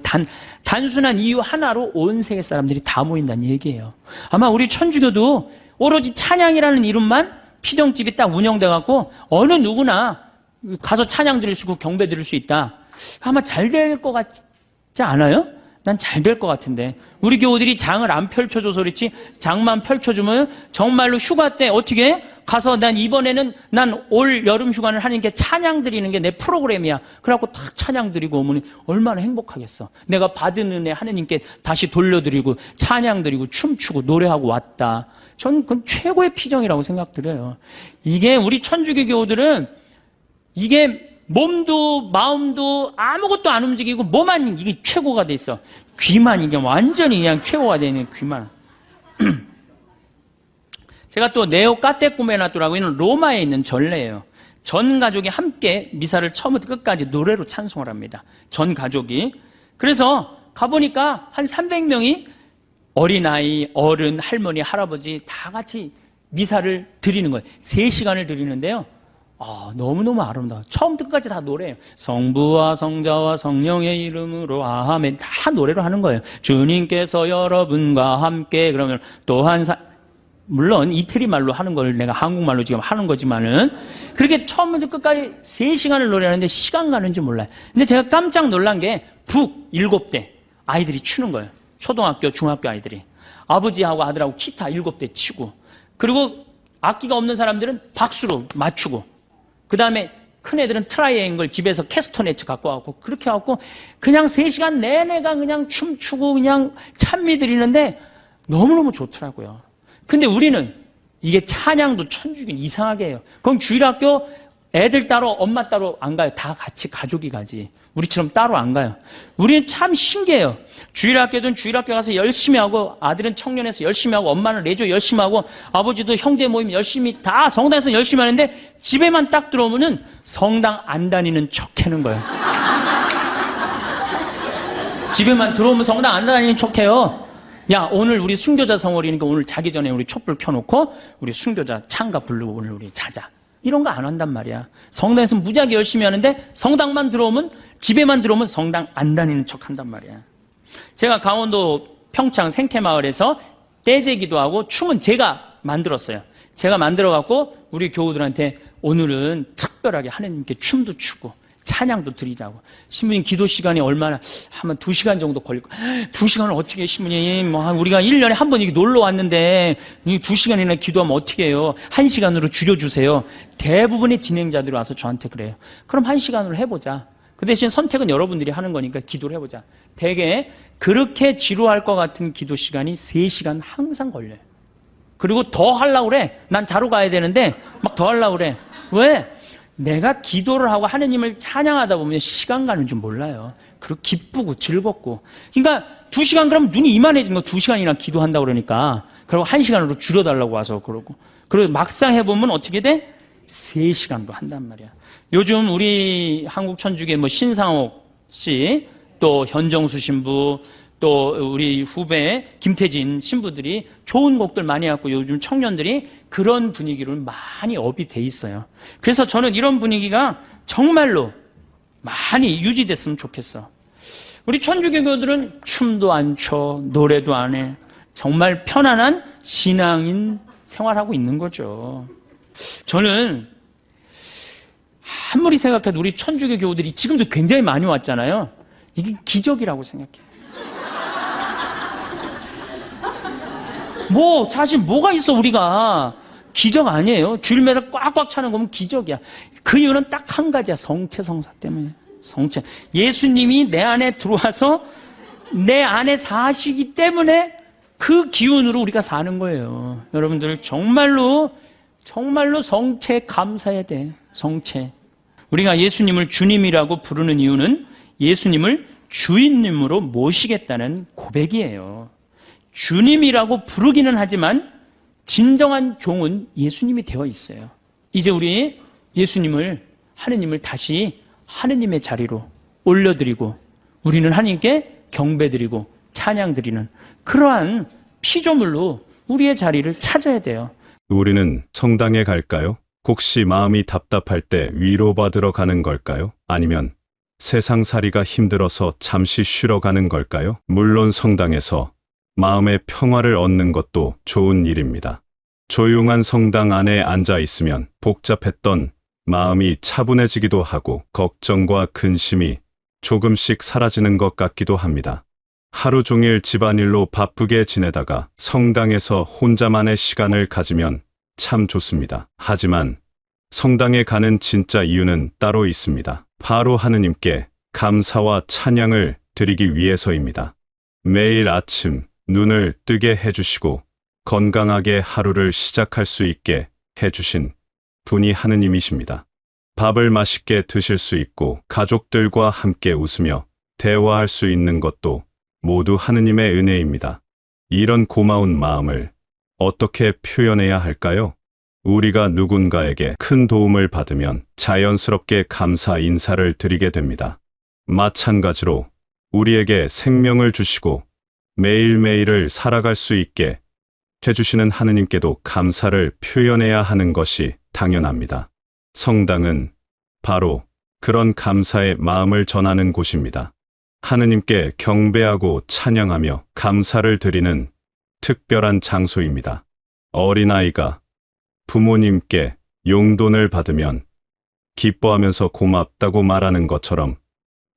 단순한 이유 하나로 온 세계 사람들이 다 모인다는 얘기예요. 아마 우리 천주교도 오로지 찬양이라는 이름만 피정집이 딱 운영돼 갖고 어느 누구나 가서 찬양 드릴 수 있고 경배 드릴 수 있다. 아마 잘 될 것 같지 않아요? 난 잘 될 것 같은데. 우리 교우들이 장을 안 펼쳐줘서 그렇지, 장만 펼쳐주면 정말로 휴가 때 어떻게 가서 난 이번에는 난 올 여름 휴가는 하나님께 찬양 드리는 게 내 프로그램이야. 그래갖고 딱 찬양 드리고 오면 얼마나 행복하겠어. 내가 받은 은혜 하나님께 다시 돌려드리고 찬양 드리고 춤추고 노래하고 왔다. 전 그건 최고의 피정이라고 생각드려요. 이게 우리 천주교 교우들은 이게 몸도 마음도 아무것도 안 움직이고 뭐만 이게 최고가 돼 있어. 귀만 이게 완전히 그냥 최고가 돼 있는 귀만. 제가 또 네오 까테꾸메나토라고 있는 로마에 있는 전례예요. 전 가족이 함께 미사를 처음부터 끝까지 노래로 찬송을 합니다. 전 가족이. 그래서 가보니까 한 300명이 어린아이, 어른, 할머니, 할아버지 다 같이 미사를 드리는 거예요. 3시간을 드리는데요. 너무너무 아름다워. 처음부터 끝까지 다 노래예요. 성부와 성자와 성령의 이름으로 아멘. 다 노래로 하는 거예요. 주님께서 여러분과 함께. 그러면 또한 물론 이태리 말로 하는 걸 내가 한국말로 지금 하는 거지만은 그렇게 처음부터 끝까지 3시간을 노래하는데 시간 가는지 몰라요. 근데 제가 깜짝 놀란 게 북 7대 아이들이 추는 거예요. 초등학교, 중학교 아이들이. 아버지하고 아들하고 기타 7대 치고, 그리고 악기가 없는 사람들은 박수로 맞추고, 그 다음에 큰 애들은 트라이앵글 집에서 캐스터네츠 갖고 와갖고 그렇게 해갖고 그냥 3시간 내내가 그냥 춤추고 그냥 찬미 드리는데 너무너무 좋더라고요. 근데 우리는 이게 찬양도 천주교는 이상하게 해요. 그럼 주일학교 애들 따로 엄마 따로 안 가요. 다 같이 가족이 가지. 우리처럼 따로 안 가요. 우리는 참 신기해요. 주일학교든 주일학교 가서 열심히 하고, 아들은 청년에서 열심히 하고, 엄마는 레조 열심히 하고, 아버지도 형제 모임 열심히 다 성당에서 열심히 하는데 집에만 딱 들어오면은 성당 안 다니는 척 하는 거예요. 집에만 들어오면 성당 안 다니는 척 해요. 야, 오늘 우리 순교자 성월이니까 오늘 자기 전에 우리 촛불 켜놓고 우리 순교자 찬가 부르고 오늘 우리 자자. 이런 거 안 한단 말이야. 성당에서 무지하게 열심히 하는데 성당만 들어오면, 집에만 들어오면 성당 안 다니는 척 한단 말이야. 제가 강원도 평창 생태마을에서 떼제기도 하고 춤은 제가 만들었어요. 제가 만들어갖고 우리 교우들한테 오늘은 특별하게 하나님께 춤도 추고 찬양도 드리자고. 신부님 기도 시간이 얼마나, 하면 2시간 정도 걸릴 거. 2시간을 어떻게 해, 신부님? 뭐, 우리가 1년에 한 번 놀러 왔는데, 2시간이나 기도하면 어떻게 해요? 1시간으로 줄여주세요. 대부분의 진행자들이 와서 저한테 그래요. 그럼 1시간으로 해보자. 그 대신 선택은 여러분들이 하는 거니까 기도를 해보자. 대개 그렇게 지루할 것 같은 기도 시간이 3시간 항상 걸려요. 그리고 더 하려고 그래. 난 자러 가야 되는데, 막 더 하려고 그래. 왜? 내가 기도를 하고 하느님을 찬양하다 보면 시간 가는 줄 몰라요. 그리고 기쁘고 즐겁고. 그러니까 2시간 그러면 눈이 이만해진 거, 2시간이나 기도한다고 그러니까. 그리고 1시간으로 줄여달라고 와서 그러고. 그리고 막상 해보면 어떻게 돼? 3시간도 한단 말이야. 요즘 우리 한국 천주교 뭐 신상옥 씨, 또 현정수 신부, 또 우리 후배 김태진 신부들이 좋은 곡들 많이 갖고 요즘 청년들이 그런 분위기로 많이 업이 돼 있어요. 그래서 저는 이런 분위기가 정말로 많이 유지됐으면 좋겠어. 우리 천주교교들은 춤도 안 춰, 노래도 안 해. 정말 편안한 신앙인 생활하고 있는 거죠. 저는 아무리 생각해도 우리 천주교 교우들이 지금도 굉장히 많이 왔잖아요. 이게 기적이라고 생각해요. 사실 뭐가 있어, 우리가. 기적 아니에요. 주일마다 꽉꽉 차는 거면 기적이야. 그 이유는 딱 한 가지야. 성체성사 때문에. 성체. 예수님이 내 안에 들어와서 내 안에 사시기 때문에 그 기운으로 우리가 사는 거예요. 여러분들 정말로 성체 감사해야 돼. 성체. 우리가 예수님을 주님이라고 부르는 이유는 예수님을 주인님으로 모시겠다는 고백이에요. 주님이라고 부르기는 하지만 진정한 종은 예수님이 되어 있어요. 이제 우리 예수님을, 하느님을 다시 하느님의 자리로 올려드리고 우리는 하느님께 경배드리고 찬양드리는 그러한 피조물로 우리의 자리를 찾아야 돼요. 우리는 성당에 갈까요? 혹시 마음이 답답할 때 위로받으러 가는 걸까요? 아니면 세상살이가 힘들어서 잠시 쉬러 가는 걸까요? 물론 성당에서 마음의 평화를 얻는 것도 좋은 일입니다. 조용한 성당 안에 앉아 있으면 복잡했던 마음이 차분해지기도 하고 걱정과 근심이 조금씩 사라지는 것 같기도 합니다. 하루 종일 집안일로 바쁘게 지내다가 성당에서 혼자만의 시간을 가지면 참 좋습니다. 하지만 성당에 가는 진짜 이유는 따로 있습니다. 바로 하느님께 감사와 찬양을 드리기 위해서입니다. 매일 아침 눈을 뜨게 해주시고 건강하게 하루를 시작할 수 있게 해주신 분이 하느님이십니다. 밥을 맛있게 드실 수 있고 가족들과 함께 웃으며 대화할 수 있는 것도 모두 하느님의 은혜입니다. 이런 고마운 마음을 어떻게 표현해야 할까요? 우리가 누군가에게 큰 도움을 받으면 자연스럽게 감사 인사를 드리게 됩니다. 마찬가지로 우리에게 생명을 주시고 매일매일을 살아갈 수 있게 해주시는 하느님께도 감사를 표현해야 하는 것이 당연합니다. 성당은 바로 그런 감사의 마음을 전하는 곳입니다. 하느님께 경배하고 찬양하며 감사를 드리는 특별한 장소입니다. 어린아이가 부모님께 용돈을 받으면 기뻐하면서 고맙다고 말하는 것처럼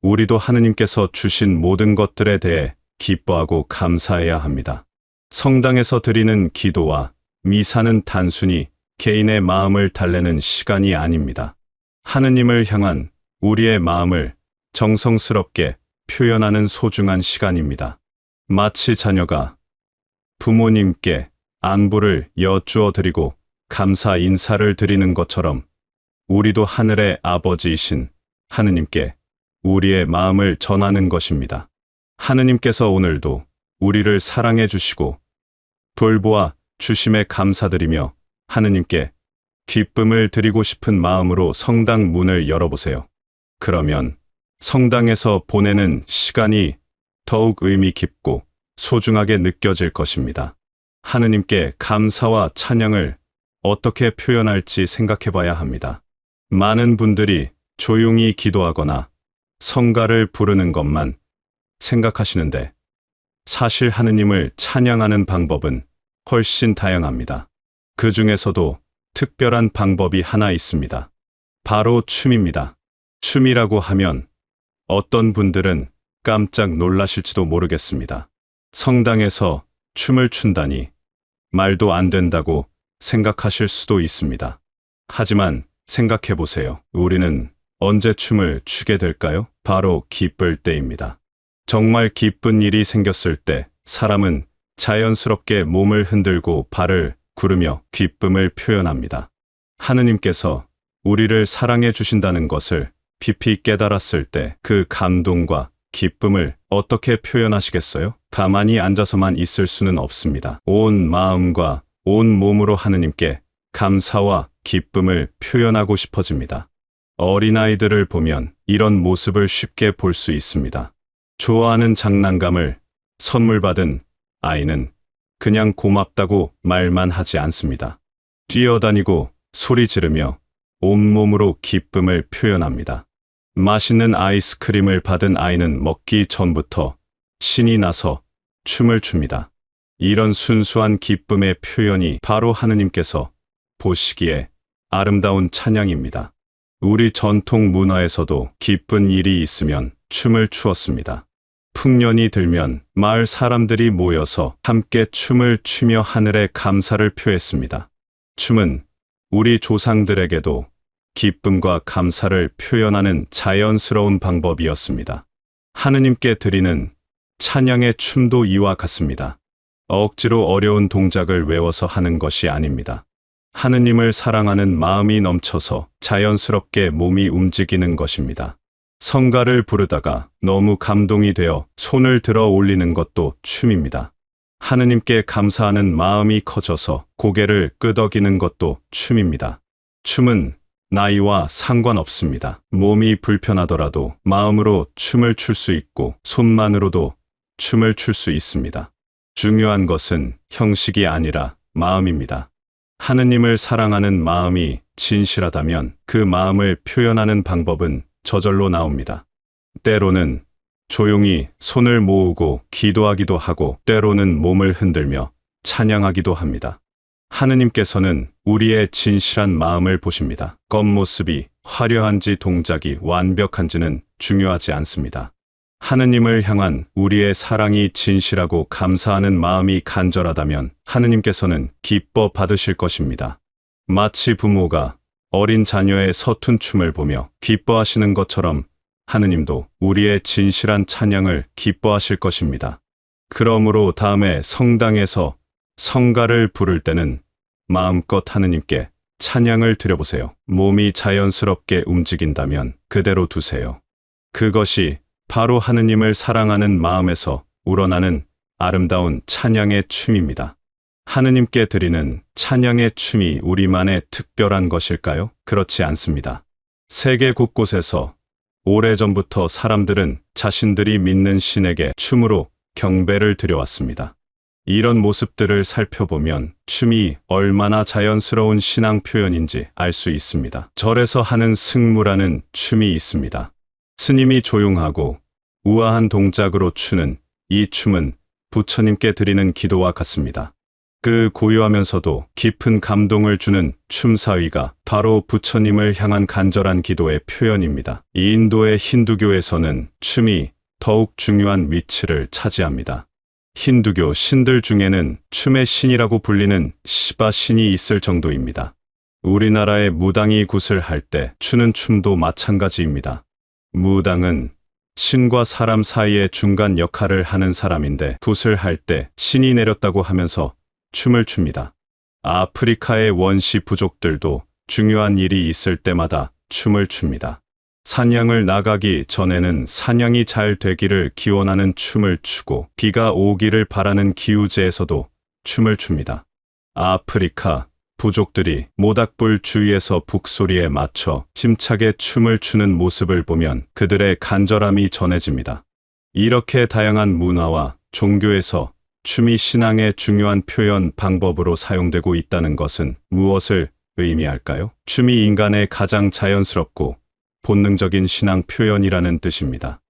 우리도 하느님께서 주신 모든 것들에 대해 기뻐하고 감사해야 합니다. 성당에서 드리는 기도와 미사는 단순히 개인의 마음을 달래는 시간이 아닙니다. 하느님을 향한 우리의 마음을 정성스럽게 표현하는 소중한 시간입니다. 마치 자녀가 부모님께 안부를 여쭈어 드리고 감사 인사를 드리는 것처럼 우리도 하늘의 아버지이신 하느님께 우리의 마음을 전하는 것입니다. 하느님께서 오늘도 우리를 사랑해 주시고 돌보아 주심에 감사드리며 하느님께 기쁨을 드리고 싶은 마음으로 성당 문을 열어보세요. 그러면 성당에서 보내는 시간이 더욱 의미 깊고 소중하게 느껴질 것입니다. 하느님께 감사와 찬양을 어떻게 표현할지 생각해 봐야 합니다. 많은 분들이 조용히 기도하거나 성가를 부르는 것만 생각하시는데 사실 하느님을 찬양하는 방법은 훨씬 다양합니다. 그 중에서도 특별한 방법이 하나 있습니다. 바로 춤입니다. 춤이라고 하면 어떤 분들은 깜짝 놀라실지도 모르겠습니다. 성당에서 춤을 춘다니 말도 안 된다고 생각하실 수도 있습니다. 하지만 생각해 보세요. 우리는 언제 춤을 추게 될까요? 바로 기쁠 때입니다. 정말 기쁜 일이 생겼을 때 사람은 자연스럽게 몸을 흔들고 발을 구르며 기쁨을 표현합니다. 하느님께서 우리를 사랑해 주신다는 것을 깊이 깨달았을 때 그 감동과 기쁨을 어떻게 표현하시겠어요? 가만히 앉아서만 있을 수는 없습니다. 온 마음과 온 몸으로 하느님께 감사와 기쁨을 표현하고 싶어집니다. 어린아이들을 보면 이런 모습을 쉽게 볼 수 있습니다. 좋아하는 장난감을 선물 받은 아이는 그냥 고맙다고 말만 하지 않습니다. 뛰어다니고 소리 지르며 온몸으로 기쁨을 표현합니다. 맛있는 아이스크림을 받은 아이는 먹기 전부터 신이 나서 춤을 춥니다. 이런 순수한 기쁨의 표현이 바로 하느님께서 보시기에 아름다운 찬양입니다. 우리 전통 문화에서도 기쁜 일이 있으면 춤을 추었습니다. 풍년이 들면 마을 사람들이 모여서 함께 춤을 추며 하늘에 감사를 표했습니다. 춤은 우리 조상들에게도 기쁨과 감사를 표현하는 자연스러운 방법이었습니다. 하느님께 드리는 찬양의 춤도 이와 같습니다. 억지로 어려운 동작을 외워서 하는 것이 아닙니다. 하느님을 사랑하는 마음이 넘쳐서 자연스럽게 몸이 움직이는 것입니다. 성가를 부르다가 너무 감동이 되어 손을 들어 올리는 것도 춤입니다. 하느님께 감사하는 마음이 커져서 고개를 끄덕이는 것도 춤입니다. 춤은 나이와 상관없습니다. 몸이 불편하더라도 마음으로 춤을 출 수 있고 손만으로도 춤을 출 수 있습니다. 중요한 것은 형식이 아니라 마음입니다. 하느님을 사랑하는 마음이 진실하다면 그 마음을 표현하는 방법은 저절로 나옵니다. 때로는 조용히 손을 모으고 기도하기도 하고 때로는 몸을 흔들며 찬양하기도 합니다. 하느님께서는 우리의 진실한 마음을 보십니다. 겉모습이 화려한지 동작이 완벽한지는 중요하지 않습니다. 하느님을 향한 우리의 사랑이 진실하고 감사하는 마음이 간절하다면 하느님께서는 기뻐 받으실 것입니다. 마치 부모가 어린 자녀의 서툰 춤을 보며 기뻐하시는 것처럼 하느님도 우리의 진실한 찬양을 기뻐하실 것입니다. 그러므로 다음에 성당에서 성가를 부를 때는 마음껏 하느님께 찬양을 드려보세요. 몸이 자연스럽게 움직인다면 그대로 두세요. 그것이 바로 하느님을 사랑하는 마음에서 우러나는 아름다운 찬양의 춤입니다. 하느님께 드리는 찬양의 춤이 우리만의 특별한 것일까요? 그렇지 않습니다. 세계 곳곳에서 오래전부터 사람들은 자신들이 믿는 신에게 춤으로 경배를 드려왔습니다. 이런 모습들을 살펴보면 춤이 얼마나 자연스러운 신앙 표현인지 알 수 있습니다. 절에서 하는 승무라는 춤이 있습니다. 스님이 조용하고 우아한 동작으로 추는 이 춤은 부처님께 드리는 기도와 같습니다. 그 고요하면서도 깊은 감동을 주는 춤사위가 바로 부처님을 향한 간절한 기도의 표현입니다. 인도의 힌두교에서는 춤이 더욱 중요한 위치를 차지합니다. 힌두교 신들 중에는 춤의 신이라고 불리는 시바 신이 있을 정도입니다. 우리나라의 무당이 굿을 할 때 추는 춤도 마찬가지입니다. 무당은 신과 사람 사이의 중간 역할을 하는 사람인데 굿을 할 때 신이 내렸다고 하면서 춤을 춥니다. 아프리카의 원시 부족들도 중요한 일이 있을 때마다 춤을 춥니다. 사냥을 나가기 전에는 사냥이 잘 되기를 기원하는 춤을 추고 비가 오기를 바라는 기우제에서도 춤을 춥니다. 아프리카 부족들이 모닥불 주위에서 북소리에 맞춰 힘차게 춤을 추는 모습을 보면 그들의 간절함이 전해집니다. 이렇게 다양한 문화와 종교에서 춤이 신앙의 중요한 표현 방법으로 사용되고 있다는 것은 무엇을 의미할까요? 춤이 인간의 가장 자연스럽고 본능적인 신앙 표현이라는 뜻입니다.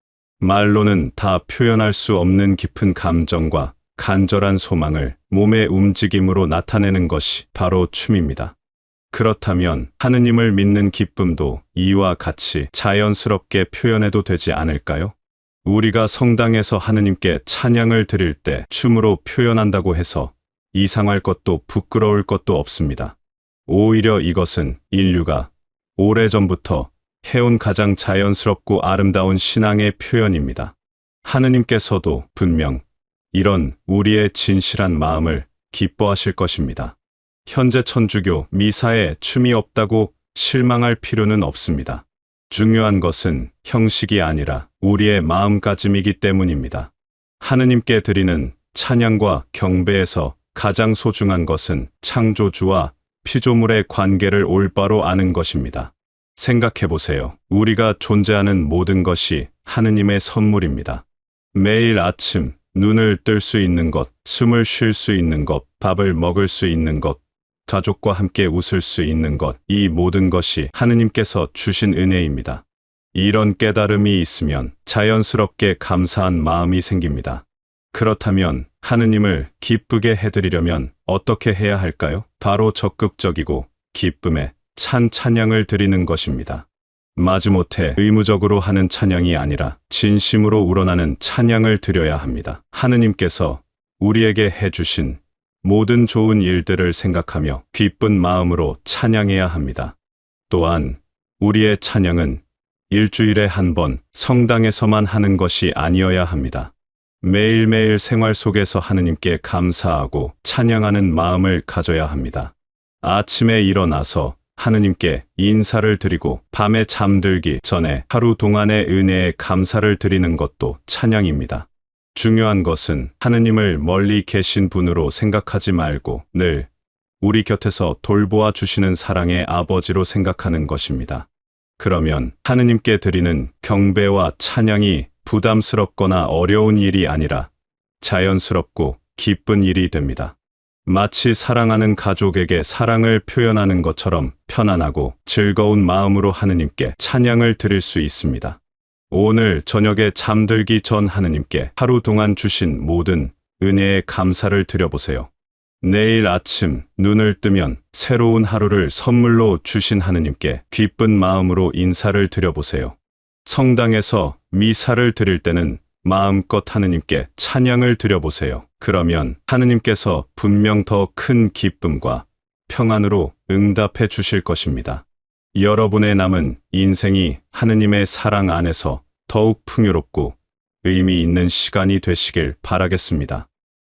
말로는 다 표현할 수 없는 깊은 감정과 간절한 소망을 몸의 움직임으로 나타내는 것이 바로 춤입니다. 그렇다면 하느님을 믿는 기쁨도 이와 같이 자연스럽게 표현해도 되지 않을까요? 우리가 성당에서 하느님께 찬양을 드릴 때 춤으로 표현한다고 해서 이상할 것도 부끄러울 것도 없습니다. 오히려 이것은 인류가 오래전부터 해온 가장 자연스럽고 아름다운 신앙의 표현입니다. 하느님께서도 분명 이런 우리의 진실한 마음을 기뻐하실 것입니다. 현재 천주교 미사에 춤이 없다고 실망할 필요는 없습니다. 중요한 것은 형식이 아니라 우리의 마음가짐이기 때문입니다. 하느님께 드리는 찬양과 경배에서 가장 소중한 것은 창조주와 피조물의 관계를 올바로 아는 것입니다. 생각해 보세요. 우리가 존재하는 모든 것이 하느님의 선물입니다. 매일 아침 눈을 뜰 수 있는 것, 숨을 쉴 수 있는 것, 밥을 먹을 수 있는 것, 가족과 함께 웃을 수 있는 것, 이 모든 것이 하느님께서 주신 은혜입니다. 이런 깨달음이 있으면 자연스럽게 감사한 마음이 생깁니다. 그렇다면 하느님을 기쁘게 해드리려면 어떻게 해야 할까요? 바로 적극적이고 기쁨에 찬 찬양을 드리는 것입니다. 마지못해 의무적으로 하는 찬양이 아니라 진심으로 우러나는 찬양을 드려야 합니다. 하느님께서 우리에게 해주신 모든 좋은 일들을 생각하며 기쁜 마음으로 찬양해야 합니다. 또한 우리의 찬양은 일주일에 한 번 성당에서만 하는 것이 아니어야 합니다. 매일매일 생활 속에서 하느님께 감사하고 찬양하는 마음을 가져야 합니다. 아침에 일어나서 하느님께 인사를 드리고 밤에 잠들기 전에 하루 동안의 은혜에 감사를 드리는 것도 찬양입니다. 중요한 것은 하느님을 멀리 계신 분으로 생각하지 말고 늘 우리 곁에서 돌보아 주시는 사랑의 아버지로 생각하는 것입니다. 그러면 하느님께 드리는 경배와 찬양이 부담스럽거나 어려운 일이 아니라 자연스럽고 기쁜 일이 됩니다. 마치 사랑하는 가족에게 사랑을 표현하는 것처럼 편안하고 즐거운 마음으로 하느님께 찬양을 드릴 수 있습니다. 오늘 저녁에 잠들기 전 하느님께 하루 동안 주신 모든 은혜에 감사를 드려보세요. 내일 아침 눈을 뜨면 새로운 하루를 선물로 주신 하느님께 기쁜 마음으로 인사를 드려보세요. 성당에서 미사를 드릴 때는 마음껏 하느님께 찬양을 드려보세요. 그러면 하느님께서 분명 더 큰 기쁨과 평안으로 응답해 주실 것입니다. 여러분의 남은 인생이 하느님의 사랑 안에서 더욱 풍요롭고 의미 있는 시간이 되시길 바라겠습니다.